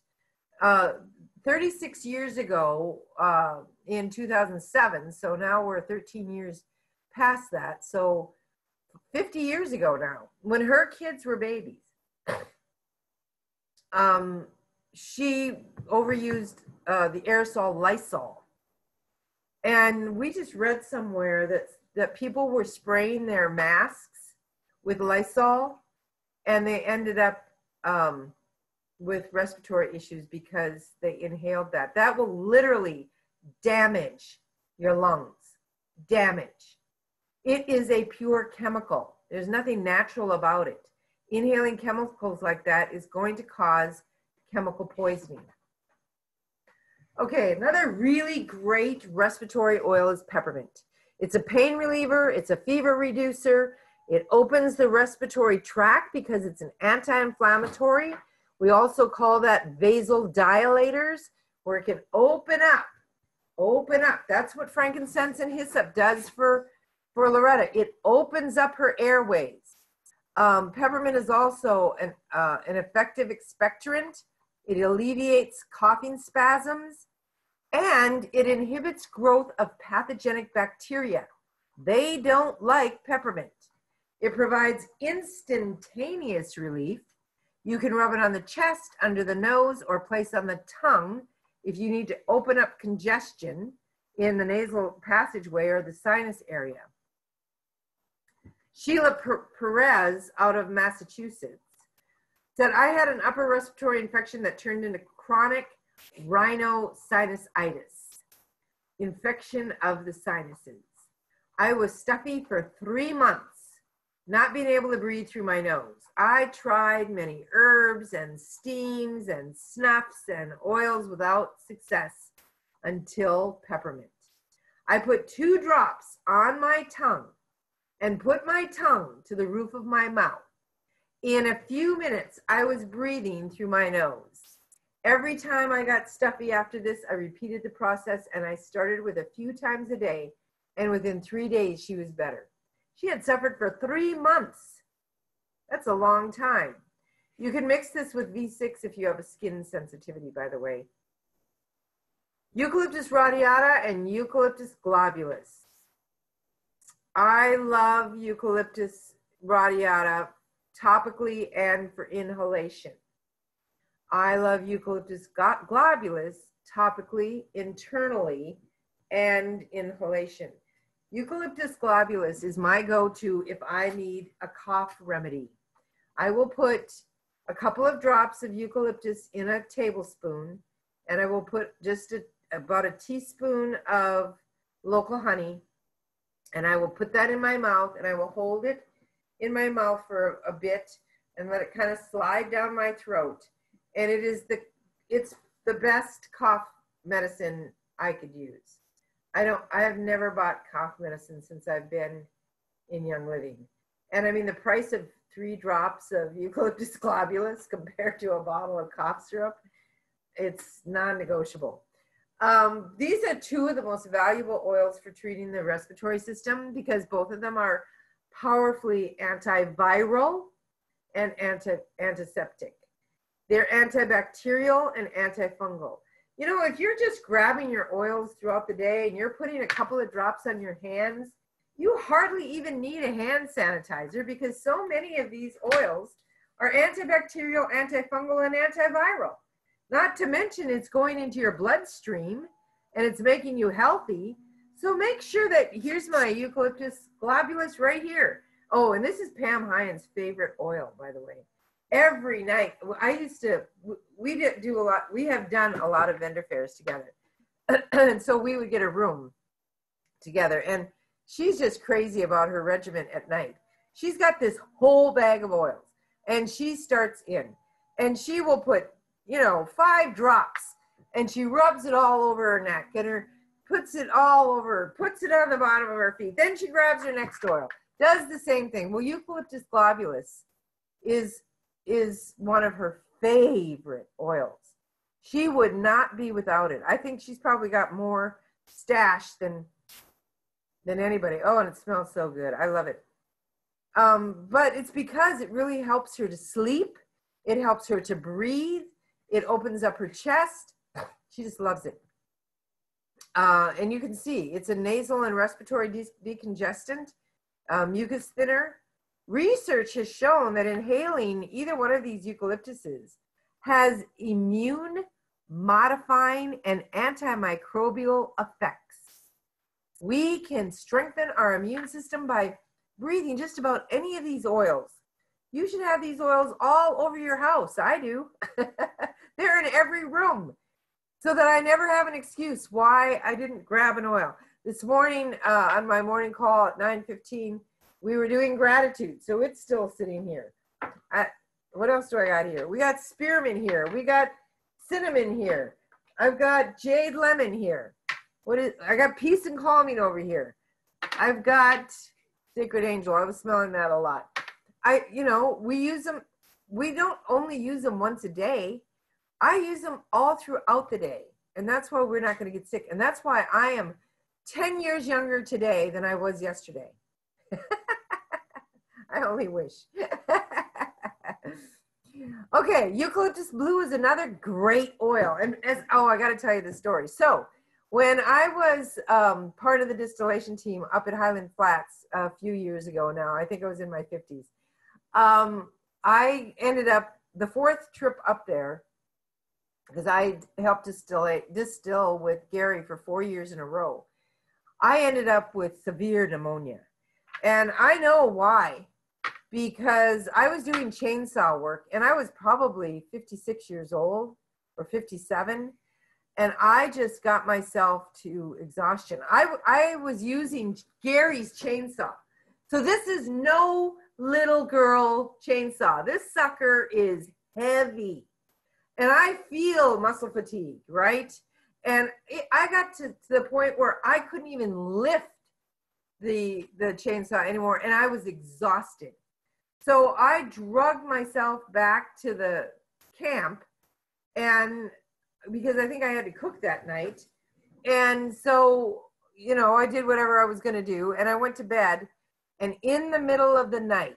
36 years ago in 2007. So now we're 13 years past that. So 50 years ago now, when her kids were babies, she overused the aerosol Lysol. And we just read somewhere that people were spraying their masks with Lysol, and they ended up with respiratory issues because they inhaled that. That will literally damage your lungs. Damage. It is a pure chemical. There's nothing natural about it. Inhaling chemicals like that is going to cause chemical poisoning. Okay, another really great respiratory oil is peppermint. It's a pain reliever, it's a fever reducer, it opens the respiratory tract because it's an anti-inflammatory. We also call that vasodilators, where it can open up. That's what frankincense and hyssop does for Loretta. It opens up her airways. Peppermint is also an effective expectorant. It alleviates coughing spasms, and it inhibits growth of pathogenic bacteria. They don't like peppermint. It provides instantaneous relief. You can rub it on the chest, under the nose, or place on the tongue if you need to open up congestion in the nasal passageway or the sinus area. Sheila Perez out of Massachusetts said, I had an upper respiratory infection that turned into chronic rhinosinusitis, infection of the sinuses. I was stuffy for 3 months, not being able to breathe through my nose. I tried many herbs and steams and snuffs and oils without success until peppermint. I put 2 drops on my tongue and put my tongue to the roof of my mouth. In a few minutes, I was breathing through my nose. Every time I got stuffy after this, I repeated the process, and I started with a few times a day, and within 3 days, she was better. She had suffered for 3 months. That's a long time. You can mix this with V6 if you have a skin sensitivity, by the way. Eucalyptus radiata and Eucalyptus globulus. I love Eucalyptus radiata topically and for inhalation. I love Eucalyptus globulus topically, internally, and inhalation. Eucalyptus globulus is my go-to if I need a cough remedy. I will put a couple of drops of eucalyptus in a tablespoon, and I will put just about a teaspoon of local honey, and I will put that in my mouth, and I will hold it in my mouth for a bit and let it kind of slide down my throat. And it's the best cough medicine I could use. I have never bought cough medicine since I've been in Young Living. And I mean, the price of 3 drops of eucalyptus globulus compared to a bottle of cough syrup, it's non-negotiable. These are 2 of the most valuable oils for treating the respiratory system because both of them are powerfully antiviral and antiseptic. They're antibacterial and antifungal. You know, if you're just grabbing your oils throughout the day and you're putting a couple of drops on your hands, you hardly even need a hand sanitizer because so many of these oils are antibacterial, antifungal, and antiviral. Not to mention it's going into your bloodstream and it's making you healthy. So make sure that, here's my eucalyptus globulus right here. Oh, and this is Pam Hyan's favorite oil, by the way. Every night, we have done a lot of vendor fairs together. And so we would get a room together, and she's just crazy about her regimen at night. She's got this whole bag of oils, and she starts in, and she will put, 5 drops, and she rubs it all over her neck, and puts it all over, puts it on the bottom of her feet. Then she grabs her next oil, does the same thing. Well, eucalyptus globulus is one of her favorite oils. She would not be without it. I think she's probably got more stash than anybody. Oh, and it smells so good. I love it. But it's because it really helps her to sleep. It helps her to breathe. It opens up her chest. She just loves it. And you can see it's a nasal and respiratory decongestant, mucus thinner. Research has shown that inhaling either one of these eucalyptuses has immune modifying and antimicrobial effects. We can strengthen our immune system by breathing just about any of these oils. You should have these oils all over your house. I do. They're in every room so that I never have an excuse why I didn't grab an oil. This morning on my morning call at 9:15, we were doing gratitude, so it's still sitting here. What else do I got here? We got spearmint here. We got cinnamon here. I've got jade lemon here. I got peace and calming over here. I've got sacred angel. I was smelling that a lot. We use them. We don't only use them once a day. I use them all throughout the day. And that's why we're not going to get sick. And that's why I am 10 years younger today than I was yesterday. I only wish. Okay, eucalyptus blue is another great oil. And I got to tell you the story. So when I was part of the distillation team up at Highland Flats a few years ago now, I think I was in my 50s, I ended up, the 4th trip up there, because I helped distill with Gary for 4 years in a row, I ended up with severe pneumonia. And I know why, because I was doing chainsaw work and I was probably 56 years old or 57. And I just got myself to exhaustion. I was using Gary's chainsaw. So this is no little girl chainsaw. This sucker is heavy. And I feel muscle fatigue, right? And I got to the point where I couldn't even lift the chainsaw anymore, and I was exhausted. So I drugged myself back to the camp, and because I think I had to cook that night. And so, I did whatever I was going to do, and I went to bed. And in the middle of the night,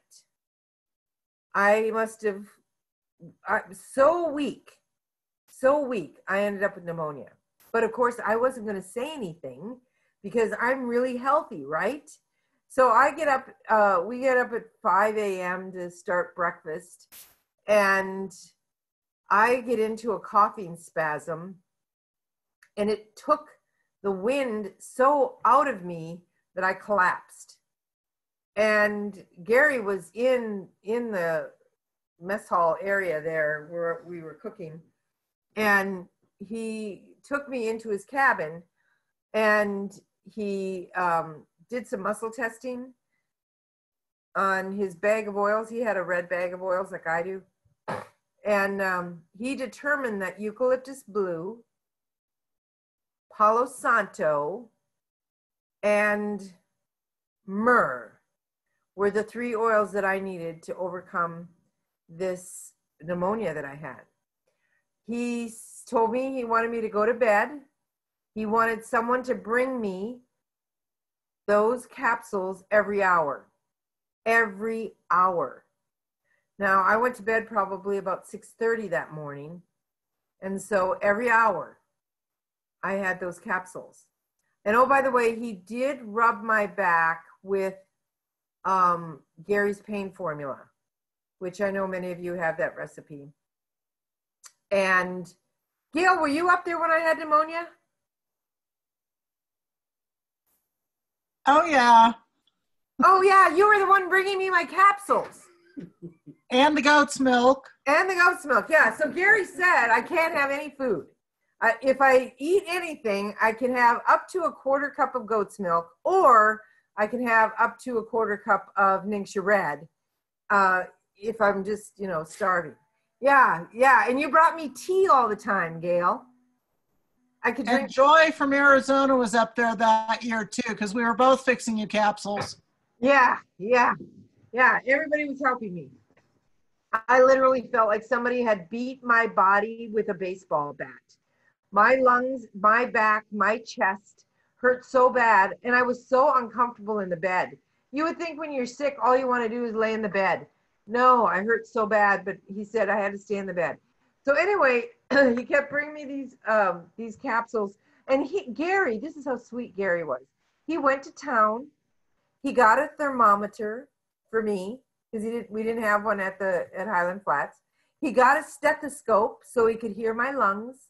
I was so weak, I ended up with pneumonia. But of course, I wasn't going to say anything because I'm really healthy, right? So we get up at 5 a.m. to start breakfast, and I get into a coughing spasm, and it took the wind so out of me that I collapsed. And Gary was in the mess hall area there where we were cooking, and he took me into his cabin, and he did some muscle testing on his bag of oils. He had a red bag of oils like I do. And he determined that eucalyptus blue, Palo Santo, and myrrh were the 3 oils that I needed to overcome this pneumonia that I had. He told me he wanted me to go to bed. He wanted someone to bring me those capsules every hour. Every hour. Now, I went to bed probably about 6:30 that morning. And so every hour, I had those capsules. And oh, by the way, he did rub my back with Gary's pain formula, which I know many of you have that recipe. And Gail, were you up there when I had pneumonia? Oh, yeah. Oh, yeah, you were the one bringing me my capsules. And the goat's milk. And the goat's milk, yeah. So Gary said I can't have any food. If I eat anything, I can have up to a 1/4 cup of goat's milk, or I can have up to a 1/4 cup of Ningxia Red if I'm just, starving. Yeah. And you brought me tea all the time, Gail. I could drink. And Joy from Arizona was up there that year, too, because we were both fixing you capsules. Yeah. Everybody was helping me. I literally felt like somebody had beat my body with a baseball bat. My lungs, my back, my chest hurt so bad, and I was so uncomfortable in the bed. You would think when you're sick, all you want to do is lay in the bed. No, I hurt so bad, but he said I had to stay in the bed. So anyway, he kept bringing me these capsules, and Gary, this is how sweet Gary was. He went to town. He got a thermometer for me because we didn't have one at Highland Flats. He got a stethoscope so he could hear my lungs.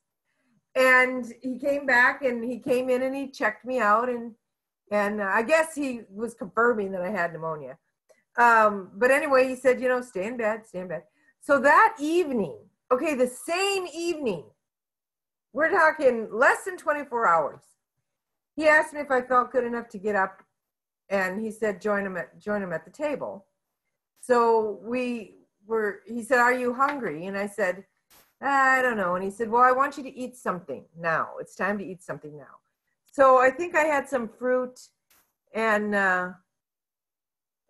And he came back and he came in and he checked me out, and I guess he was confirming that I had pneumonia. But anyway, he said, stay in bed. So that evening, the same evening, we're talking less than 24 hours. He asked me if I felt good enough to get up, and he said, join him at the table. So he said, are you hungry? And I said, I don't know. And he said, well, I want you to eat something now. It's time to eat something now. So I think I had some fruit and, I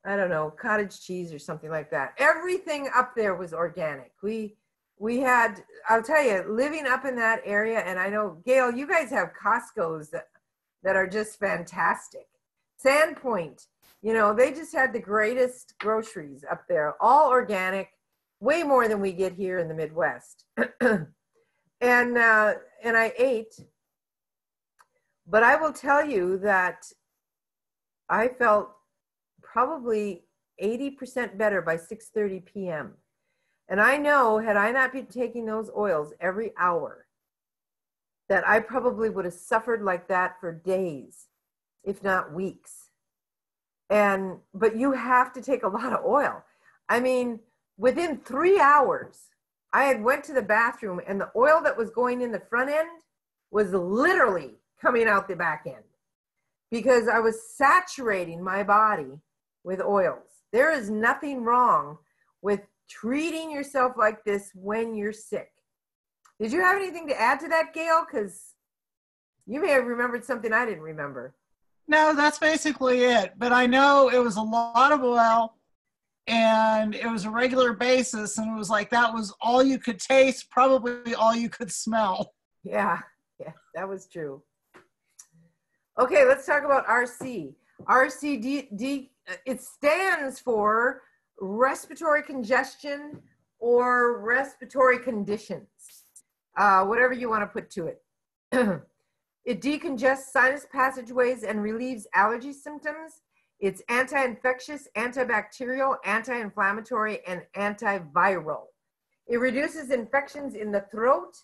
don't know, cottage cheese or something like that. Everything up there was organic. We had, I'll tell you, living up in that area, and I know, Gail, you guys have Costco's that are just fantastic. Sandpoint, they just had the greatest groceries up there, all organic. Way more than we get here in the Midwest. and I ate, but I will tell you that I felt probably 80% better by 6:30 p.m. And I know, had I not been taking those oils every hour, that I probably would have suffered like that for days, if not weeks. But you have to take a lot of oil. I mean, within 3 hours, I had went to the bathroom and the oil that was going in the front end was literally coming out the back end because I was saturating my body with oils. There is nothing wrong with treating yourself like this when you're sick. Did you have anything to add to that, Gail? Because you may have remembered something I didn't remember. No, that's basically it. But I know it was a lot of oil. And it was a regular basis, and it was like that was all you could taste, probably all you could smell. Yeah, that was true. Okay, let's talk about RC. RCD, it stands for respiratory congestion or respiratory conditions, whatever you want to put to it. It decongests sinus passageways and relieves allergy symptoms. It's anti-infectious, antibacterial, anti-inflammatory, and antiviral. It reduces infections in the throat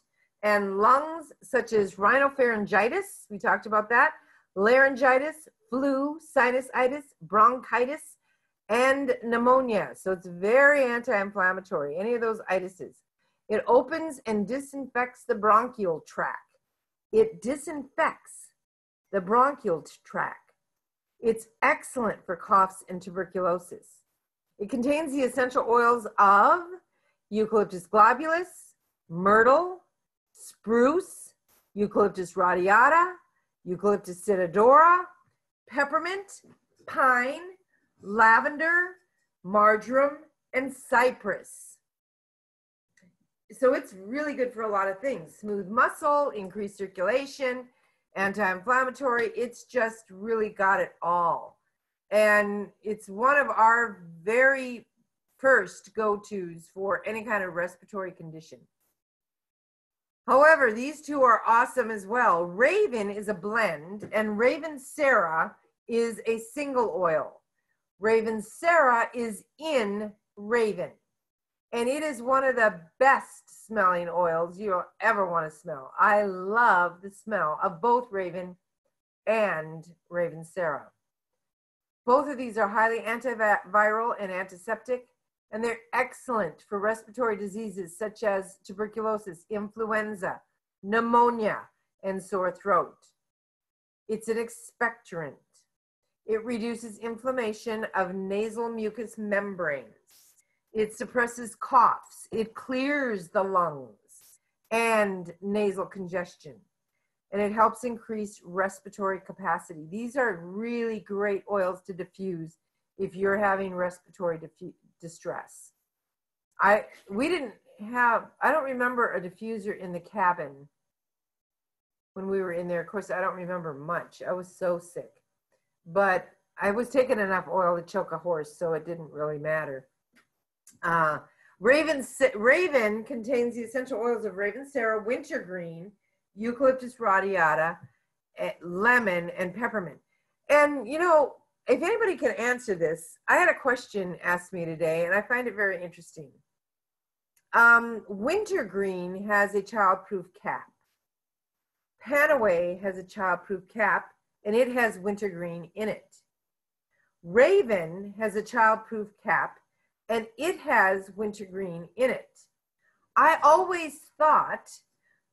and lungs, such as rhinopharyngitis, we talked about that, laryngitis, flu, sinusitis, bronchitis, and pneumonia. So it's very anti-inflammatory, any of those itises. It opens and disinfects the bronchial tract. It disinfects. the bronchial tract. It's excellent for coughs and tuberculosis. It contains the essential oils of Eucalyptus globulus, myrtle, spruce, Eucalyptus radiata, Eucalyptus cytidora, peppermint, pine, lavender, marjoram, and cypress. So it's really good for a lot of things. Smooth muscle, increased circulation, anti-inflammatory. It's just really got it all. And it's one of our very first go-tos for any kind of respiratory condition. However, these two are awesome as well. Raven is a blend, and Raven Sarah is a single oil. Raven Sarah is in Raven, and it is one of the best smelling oils you'll ever want to smell. I love the smell of both Raven and Raven Sarah. Both of these are highly antiviral and antiseptic, and they're excellent for respiratory diseases such as tuberculosis, influenza, pneumonia, and sore throat. It's an expectorant. It reduces inflammation of nasal mucous membranes. It suppresses coughs. It clears the lungs and nasal congestion. And it helps increase respiratory capacity. These are really great oils to diffuse if you're having respiratory distress. I don't remember a diffuser in the cabin when we were in there. Of course, I don't remember much. I was so sick. But I was taking enough oil to choke a horse, so it didn't really matter. Raven contains the essential oils of Raven Sarah, wintergreen, Eucalyptus radiata, lemon, and peppermint. And, you know, if anybody can answer this, I had a question asked me today, and I find it very interesting. Wintergreen has a childproof cap. Panaway has a childproof cap, and it has wintergreen in it. Raven has a childproof cap, and it has wintergreen in it. I always thought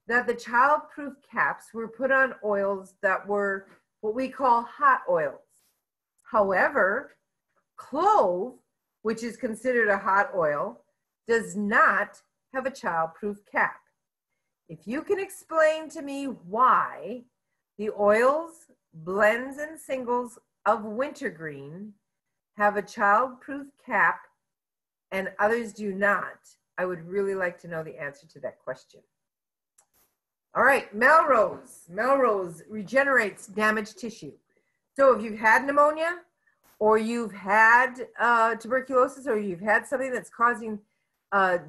that the childproof caps were put on oils that were what we call hot oils. However, clove, which is considered a hot oil, does not have a childproof cap. If you can explain to me why the oils, blends, and singles of wintergreen have a childproof cap and others do not, I would really like to know the answer to that question. All right, Melrose. Melrose regenerates damaged tissue. So if you've had pneumonia, or you've had tuberculosis, or you've had something that's causing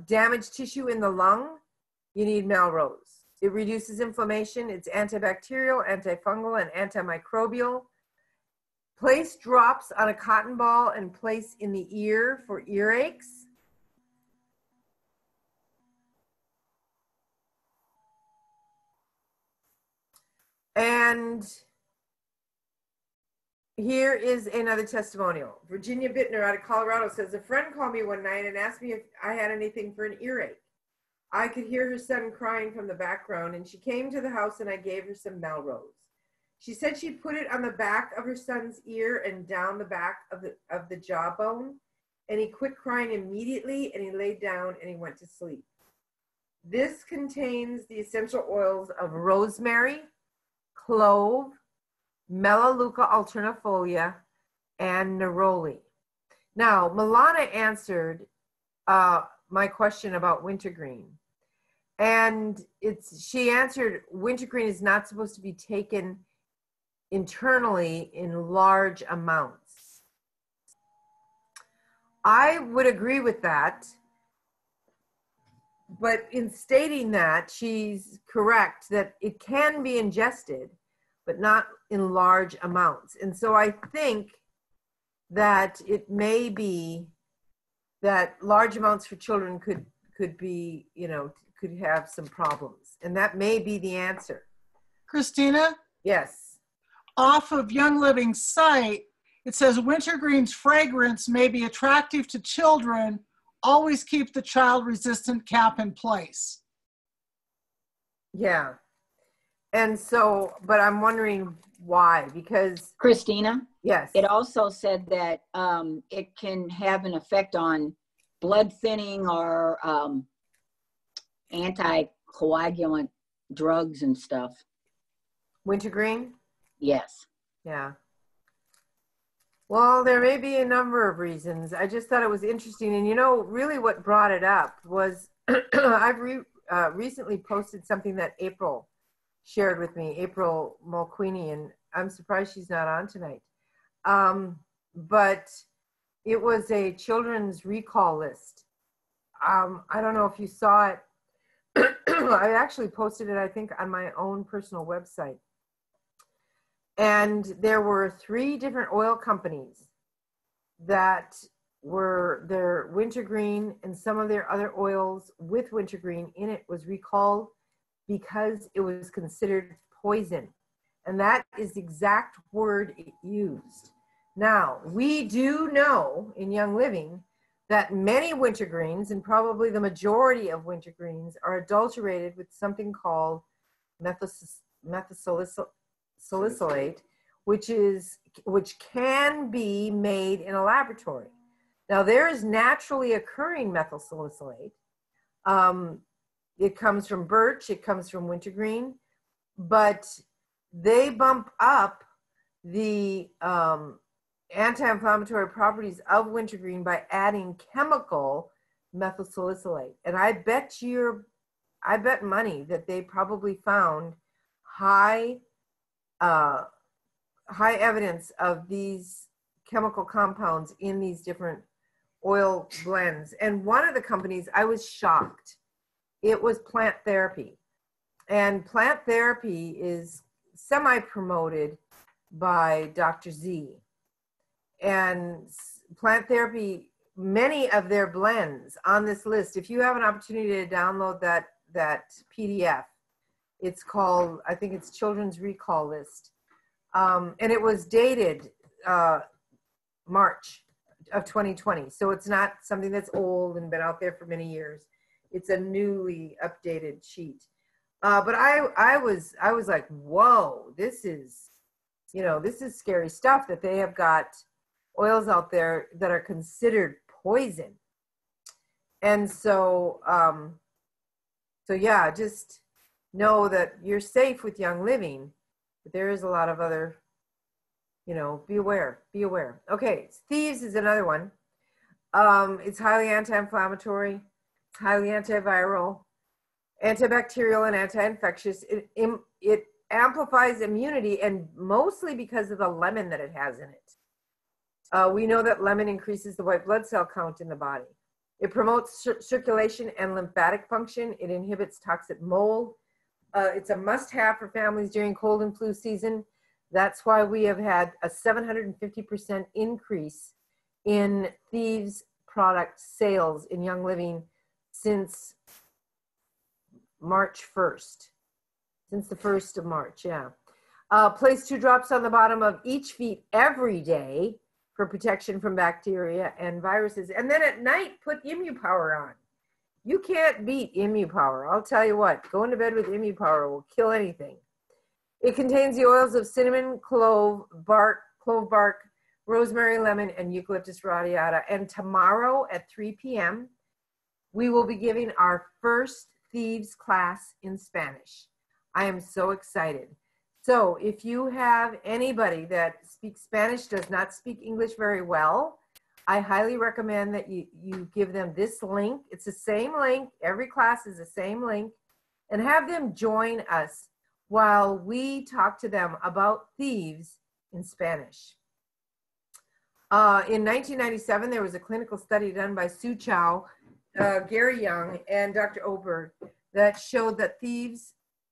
damaged tissue in the lung, you need Melrose. It reduces inflammation. It's antibacterial, antifungal, and antimicrobial. Place drops on a cotton ball and place in the ear for earaches. And here is another testimonial. Virginia Bittner out of Colorado says, a friend called me one night and asked me if I had anything for an earache. I could hear her son crying from the background, and she came to the house and I gave her some Melrose. She said she put it on the back of her son's ear and down the back of the jawbone, and he quit crying immediately, and he laid down and he went to sleep. This contains the essential oils of rosemary, clove, Melaleuca alternifolia, and neroli. Now, Milana answered my question about wintergreen. And she answered wintergreen is not supposed to be taken internally in large amounts. I would agree with that. But in stating that, she's correct that it can be ingested, but not in large amounts. And so I think that it may be that large amounts for children could be, you know, could have some problems. And that may be the answer. Christina? Yes. Off of Young Living's site, it says wintergreen's fragrance may be attractive to children. Always keep the child-resistant cap in place. Yeah. And so, but I'm wondering why, because Christina, yes, it also said that it can have an effect on blood thinning or anticoagulant drugs and stuff. wintergreen. Yes. Yeah. Well, there may be a number of reasons. I just thought it was interesting. And you know, really what brought it up was I've recently posted something that April shared with me, April Mulqueeny, and I'm surprised she's not on tonight. But it was a children's recall list. I don't know if you saw it. I actually posted it, I think, on my own personal website. And there were 3 different oil companies that were their wintergreen and some of their other oils with wintergreen in it was recalled because it was considered poison. And that is the exact word it used. Now, we do know in Young Living that many wintergreens, and probably the majority of wintergreens, are adulterated with something called methylsalicylate, which can be made in a laboratory. Now, there is naturally occurring methylsalicylate. It comes from birch, it comes from wintergreen, but they bump up the anti-inflammatory properties of wintergreen by adding chemical methylsalicylate. And I bet money that they probably found high evidence of these chemical compounds in these different oil blends. And one of the companies, I was shocked. It was Plant Therapy. And Plant Therapy is semi-promoted by Dr. Z. And Plant Therapy, many of their blends on this list, if you have an opportunity to download that PDF, it's called, I think it's Children's Recall List. And it was dated March of 2020. So it's not something that's old and been out there for many years. It's a newly updated sheet. But I was like, whoa, this is scary stuff that they have got oils out there that are considered poison. And so, yeah, just know that you're safe with Young Living, but there is a lot of other, be aware. Okay, thieves is another one. It's highly anti-inflammatory, it's highly antiviral, antibacterial, and anti-infectious. It amplifies immunity, and mostly because of the lemon that it has in it. We know that lemon increases the white blood cell count in the body. It promotes circulation and lymphatic function. It inhibits toxic mold. It's a must-have for families during cold and flu season. That's why we have had a 750% increase in Thieves product sales in Young Living since March 1st. Since the 1st of March, yeah. Place 2 drops on the bottom of each feet every day for protection from bacteria and viruses. And then at night, put ImmuPower on. You can't beat ImmuPower. I'll tell you what, going to bed with ImmuPower will kill anything. It contains the oils of cinnamon, clove bark, rosemary, lemon, and eucalyptus radiata. And tomorrow at 3 p.m., we will be giving our first Thieves class in Spanish. I am so excited. So if you have anybody that speaks Spanish, does not speak English very well, I highly recommend that you give them this link. It's the same link. Every class is the same link. And have them join us while we talk to them about Thieves in Spanish. In 1997, there was a clinical study done by Sue Chow, Gary Young, and Dr. Oberg that showed that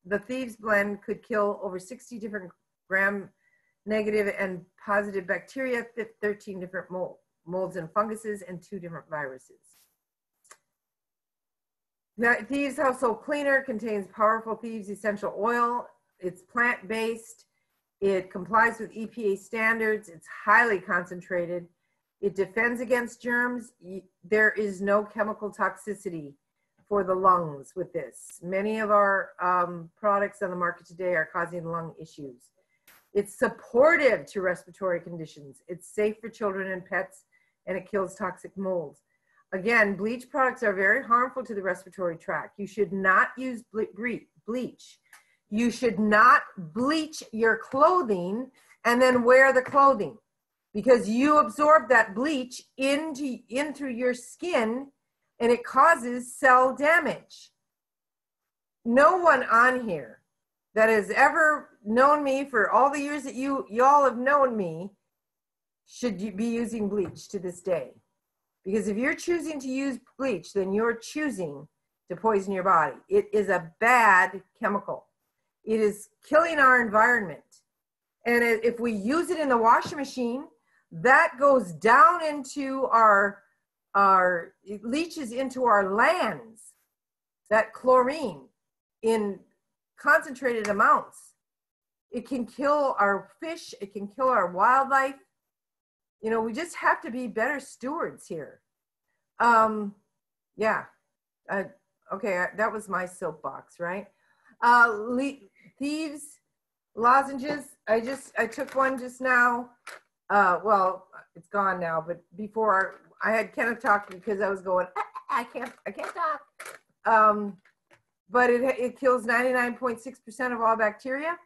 the Thieves blend could kill over 60 different gram-negative and positive bacteria, 13 different molds and funguses, and 2 different viruses. The Thieves Household Cleaner contains powerful Thieves essential oil. It's plant-based. It complies with EPA standards. It's highly concentrated. It defends against germs. There is no chemical toxicity for the lungs with this. Many of our products on the market today are causing lung issues. It's supportive to respiratory conditions. It's safe for children and pets, and it kills toxic molds. Again, bleach products are very harmful to the respiratory tract. You should not use bleach. You should not bleach your clothing and then wear the clothing, because you absorb that bleach into your skin and it causes cell damage. No one on here that has ever known me for all the years that y'all have known me should be using bleach to this day. Because if you're choosing to use bleach, then you're choosing to poison your body. It is a bad chemical. It is killing our environment. And if we use it in the washing machine, that goes down into it leaches into our lands, that chlorine in concentrated amounts. It can kill our fish, it can kill our wildlife. You know, we just have to be better stewards here. Yeah. Okay, that was my soapbox, right? Thieves lozenges. I took one just now. Well, it's gone now, but before I had Kenneth talk because I was going, I can't talk. But it kills 99.6% of all bacteria.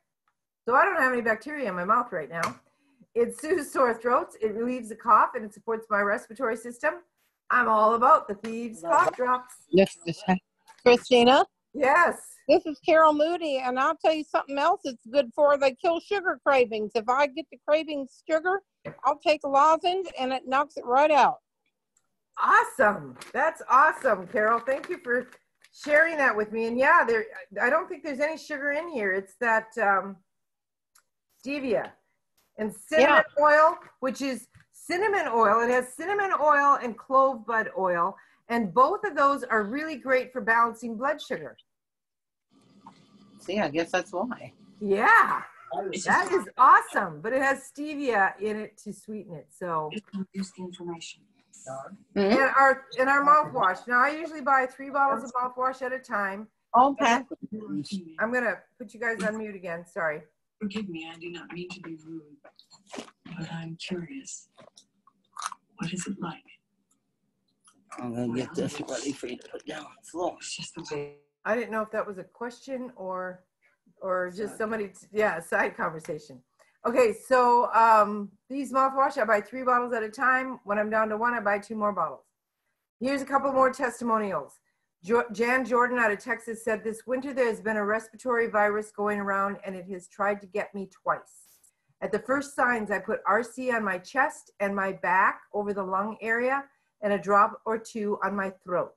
So I don't have any bacteria in my mouth right now. It soothes sore throats, it relieves the cough, and it supports my respiratory system. I'm all about the Thieves cough drops. Yes, Christina. Yes. This is Carol Moody, and I'll tell you something else it's good for. They kill sugar cravings. If I get the cravings sugar, I'll take a lozenge, and it knocks it right out. Awesome. That's awesome, Carol. Thank you for sharing that with me. And yeah, I don't think there's any sugar in here. It's that stevia and cinnamon oil, which is cinnamon oil. It has cinnamon oil and clove bud oil, and both of those are really great for balancing blood sugar. See, I guess that's why. Yeah, that is awesome. But it has stevia in it to sweeten it. So use the information. And our mouthwash. Now I usually buy 3 bottles of mouthwash at a time. Okay. I'm gonna put you guys on mute again. Sorry. Forgive me, I do not mean to be rude, but I'm curious. What is it like? I'm gonna get this ready for you to put down on the floor. It's just the way. I didn't know if that was a question or just somebody, side conversation. Okay, so these mouthwash, I buy 3 bottles at a time. When I'm down to 1, I buy 2 more bottles. Here's a couple more testimonials. Jan Jordan out of Texas said, this winter there's been a respiratory virus going around and it has tried to get me twice. At the first signs, I put RC on my chest and my back over the lung area and a drop or 2 on my throat.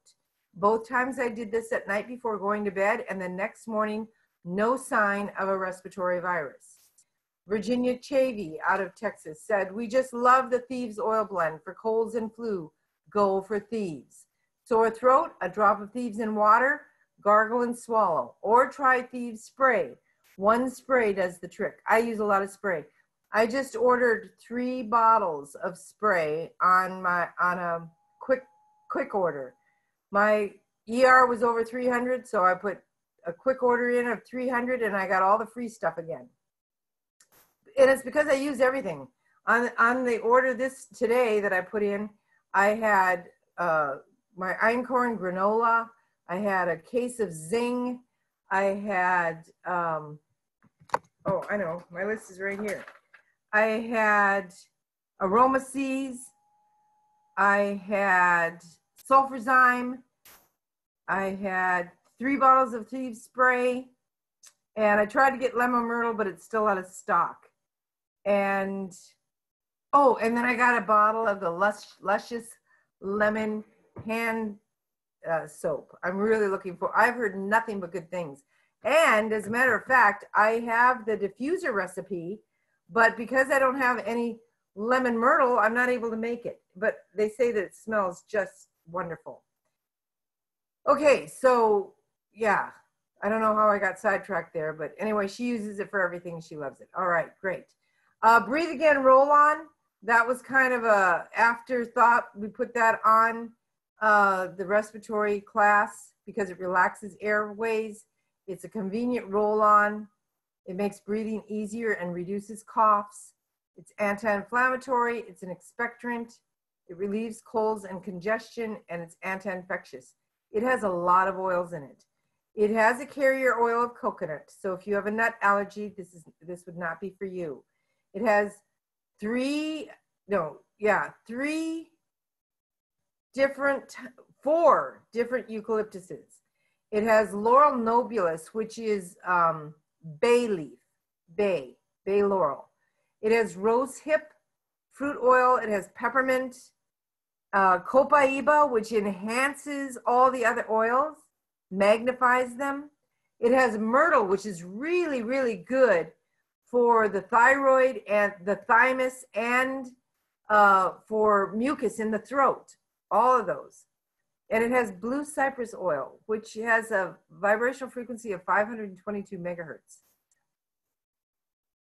Both times I did this at night before going to bed, and the next morning, no sign of a respiratory virus. Virginia Chavey out of Texas said, we just love the Thieves oil blend for colds and flu. Go for Thieves. Sore throat, a drop of Thieves in water, gargle and swallow, or try Thieves spray. 1 spray does the trick. I use a lot of spray. I just ordered 3 bottles of spray on a quick order. My ER was over 300, so I put a quick order in of 300 and I got all the free stuff again. And it's because I use everything. On the order this today that I put in, I had my einkorn granola, I had a case of Zing, I had, oh, I know, my list is right here. I had Aroma Seas, I had Sulfurzyme, I had 3 bottles of Thieves spray, and I tried to get lemon myrtle, but it's still out of stock. And, oh, and then I got a bottle of the Luscious Lemon hand soap. I'm really looking for, I've heard nothing but good things. And as a matter of fact, I have the diffuser recipe, but because I don't have any lemon myrtle, I'm not able to make it. But they say that it smells just wonderful. Okay, so yeah, I don't know how I got sidetracked there, but anyway, she uses it for everything. She loves it. All right, great. Breathe Again Roll On. That was kind of a afterthought. We put that on the respiratory class. because it relaxes airways. It's a convenient roll-on. It makes breathing easier and reduces coughs. It's anti-inflammatory. It's an expectorant. It relieves colds and congestion, and it's anti-infectious. It has a lot of oils in it. It has a carrier oil of coconut. So if you have a nut allergy, this would not be for you. It has four different eucalyptuses. It has laurel nobilis, which is bay leaf, bay laurel. It has rose hip fruit oil. It has peppermint, copaiba, which enhances all the other oils, magnifies them. It has myrtle, which is really, really good for the thyroid and the thymus, and for mucus in the throat, all of those. And it has blue cypress oil, which has a vibrational frequency of 522 megahertz.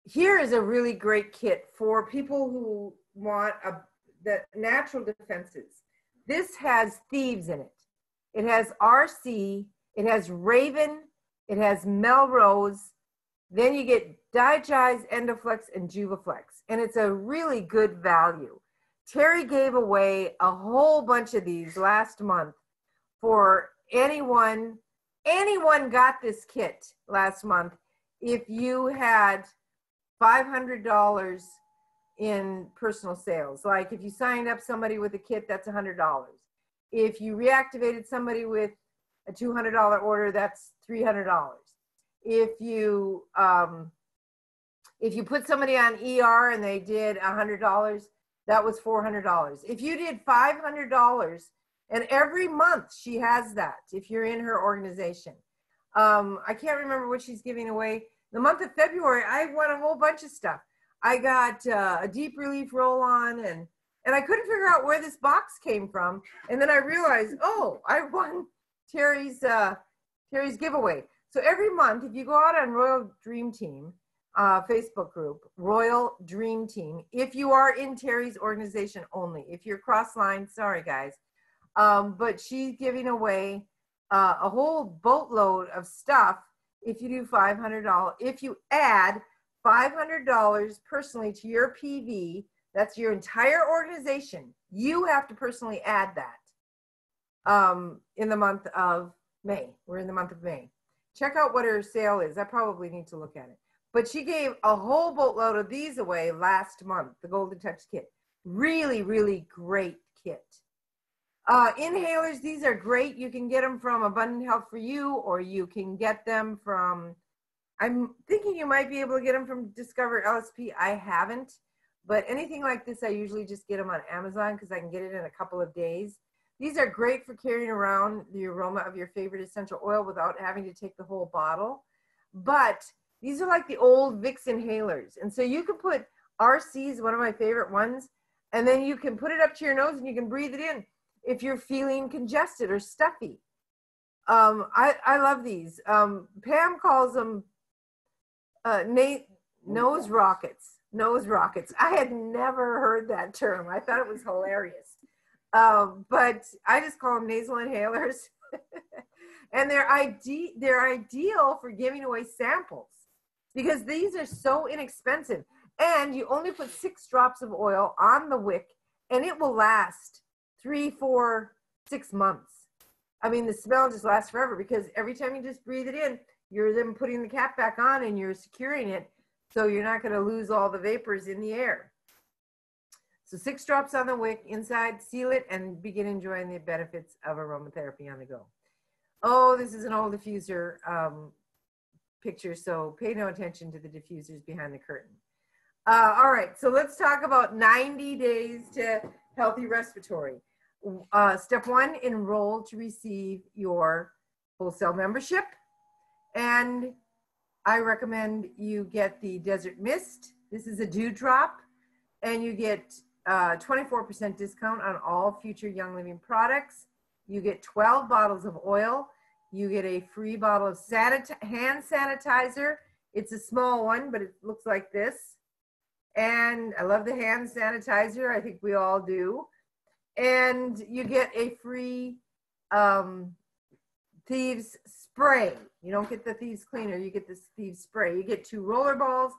Here is a really great kit for people who want the natural defenses. This has thieves in it. It has RC, it has Raven, it has Melrose. Then you get Digize, Endoflex, and Juvaflex. And it's a really good value. Terry gave away a whole bunch of these last month for anyone. Anyone got this kit last month if you had $500 in personal sales. Like if you signed up somebody with a kit, that's $100. If you reactivated somebody with a $200 order, that's $300. If you put somebody on ER and they did $100, that was $400. If you did $500, and every month she has that, if you're in her organization. I can't remember what she's giving away. The month of February, I won a whole bunch of stuff. I got a deep relief roll-on, and I couldn't figure out where this box came from. And then I realized, oh, I won Terry's giveaway. So every month, if you go out on Royal Dream Team, Facebook group, Royal Dream Team, if you are in Terry's organization only, if you're cross-line, sorry guys, but she's giving away a whole boatload of stuff if you do $500. If you add $500 personally to your PV, that's your entire organization. You have to personally add that in the month of May. We're in the month of May. Check out what her sale is. I probably need to look at it. But she gave a whole boatload of these away last month, the Golden Touch kit. Really, really great kit. Inhalers, these are great. You can get them from Abundant Health for You, or you can get them from, I'm thinking you might be able to get them from Discover LSP. I haven't, but anything like this, I usually just get them on Amazon because I can get it in a couple of days. These are great for carrying around the aroma of your favorite essential oil without having to take the whole bottle. But these are like the old Vicks inhalers. And so you can put RC is one of my favorite ones. And then you can put it up to your nose and you can breathe it in if you're feeling congested or stuffy. I love these. Pam calls them nose rockets. Nose rockets. I had never heard that term. I thought it was hilarious. But I just call them nasal inhalers. And they're ideal for giving away samples because these are so inexpensive. And you only put 6 drops of oil on the wick and it will last 3, 4, 6 months. I mean, the smell just lasts forever because every time you just breathe it in, you're then putting the cap back on and you're securing it so you're not going to lose all the vapors in the air. So 6 drops on the wick inside, seal it, and begin enjoying the benefits of aromatherapy on the go. Oh, this is an old diffuser picture, so pay no attention to the diffusers behind the curtain. All right, so let's talk about 90 days to healthy respiratory. Step 1, enroll to receive your wholesale membership. And I recommend you get the Desert Mist. This is a dewdrop, and you get 24% discount on all future Young Living products. You get 12 bottles of oil. You get a free bottle of hand sanitizer. It's a small one, but it looks like this. And I love the hand sanitizer. I think we all do. And you get a free thieves spray. You don't get the thieves cleaner, you get this thieves spray. You get 2 roller balls,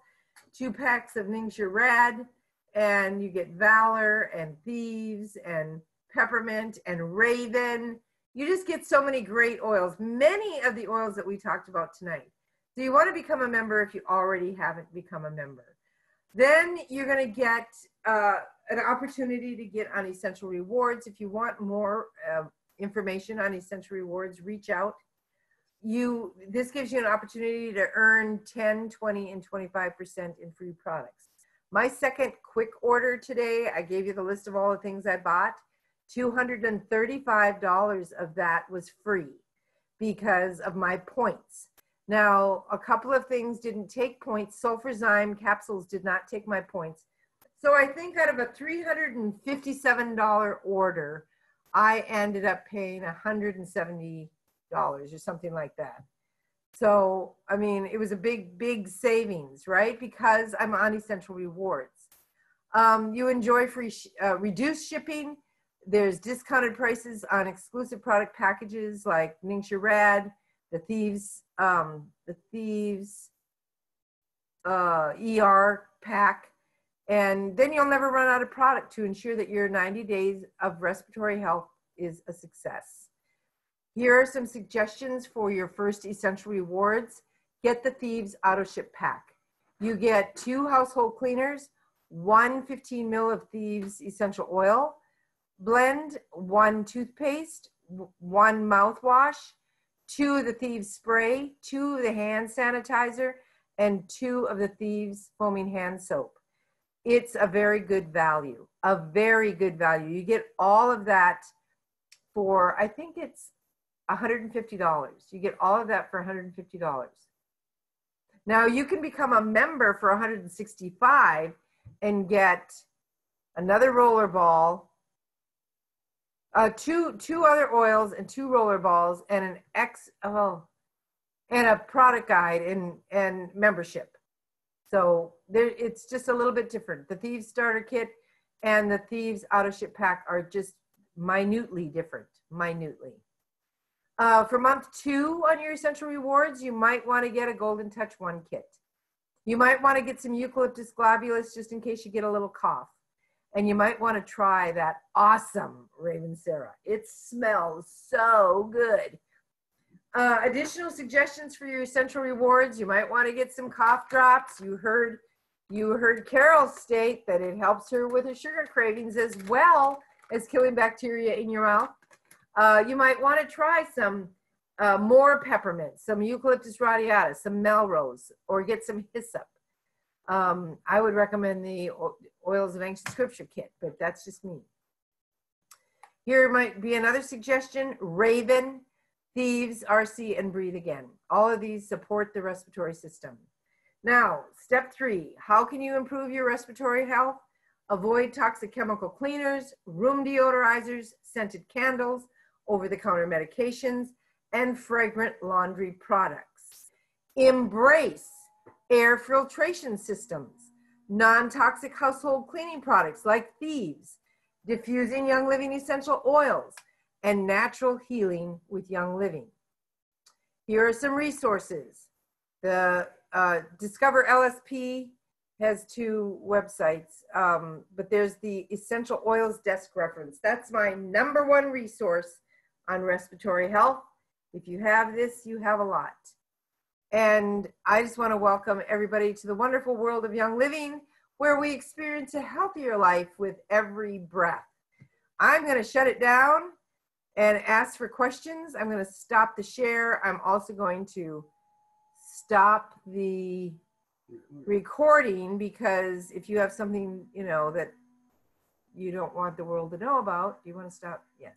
2 packs of Ningxia Red, and you get Valor and Thieves and Peppermint and Raven. You just get so many great oils, many of the oils that we talked about tonight. So you want to become a member if you already haven't become a member. Then you're going to get an opportunity to get on Essential Rewards. If you want more information on Essential Rewards, reach out. This gives you an opportunity to earn 10, 20, and 25% in free products. My second quick order today, I gave you the list of all the things I bought. $235 of that was free because of my points. Now, a couple of things didn't take points. Sulfurzyme capsules did not take my points. So I think out of a $357 order, I ended up paying $170 or something like that. So, I mean, it was a big savings, right? Because I'm on Essential Rewards. You enjoy free, reduced shipping. There's discounted prices on exclusive product packages like Ningxia Red, the Thieves ER pack. And then you'll never run out of product to ensure that your 90 days of respiratory health is a success. Here are some suggestions for your first Essential Rewards. Get the Thieves Auto Ship Pack. You get 2 household cleaners, 1 15 ml of Thieves Essential Oil, blend 1 toothpaste, 1 mouthwash, 2 of the Thieves Spray, 2 of the hand sanitizer, and 2 of the Thieves Foaming Hand Soap. It's a very good value, a very good value. You get all of that for, I think it's $150. You get all of that for $150. Now you can become a member for $165 and get another roller ball, 2 other oils and 2 roller balls and and a product guide and membership. So it's just a little bit different. The Thieves Starter Kit and the Thieves Auto Ship Pack are just minutely different, minutely. For month 2 on your Essential Rewards, you might want to get a Golden Touch 1 kit. You might want to get some eucalyptus globulus just in case you get a little cough. And you might want to try that awesome Raven Sarah. It smells so good. Additional suggestions for your Essential Rewards, you might want to get some cough drops. You heard Carol state that it helps her with her sugar cravings as well as killing bacteria in your mouth. You might want to try some more peppermint, some eucalyptus radiata, some Melrose, or get some hyssop. I would recommend the Oils of Ancient Scripture kit, but that's just me. Here might be another suggestion: Raven, Thieves, RC, and Breathe Again. All of these support the respiratory system. Now, step 3, how can you improve your respiratory health? Avoid toxic chemical cleaners, room deodorizers, scented candles, over-the-counter medications, and fragrant laundry products. Embrace air filtration systems, non-toxic household cleaning products like Thieves, diffusing Young Living essential oils, and natural healing with Young Living. Here are some resources. The Discover LSP has 2 websites, but there's the Essential Oils Desk Reference. That's my #1 resource on respiratory health. If you have this, you have a lot. And I just want to welcome everybody to the wonderful world of Young Living, where we experience a healthier life with every breath. I'm going to shut it down and ask for questions. I'm going to stop the share. I'm also going to stop the recording, because if you have something, that you don't want the world to know about, do you want to stop? Yes.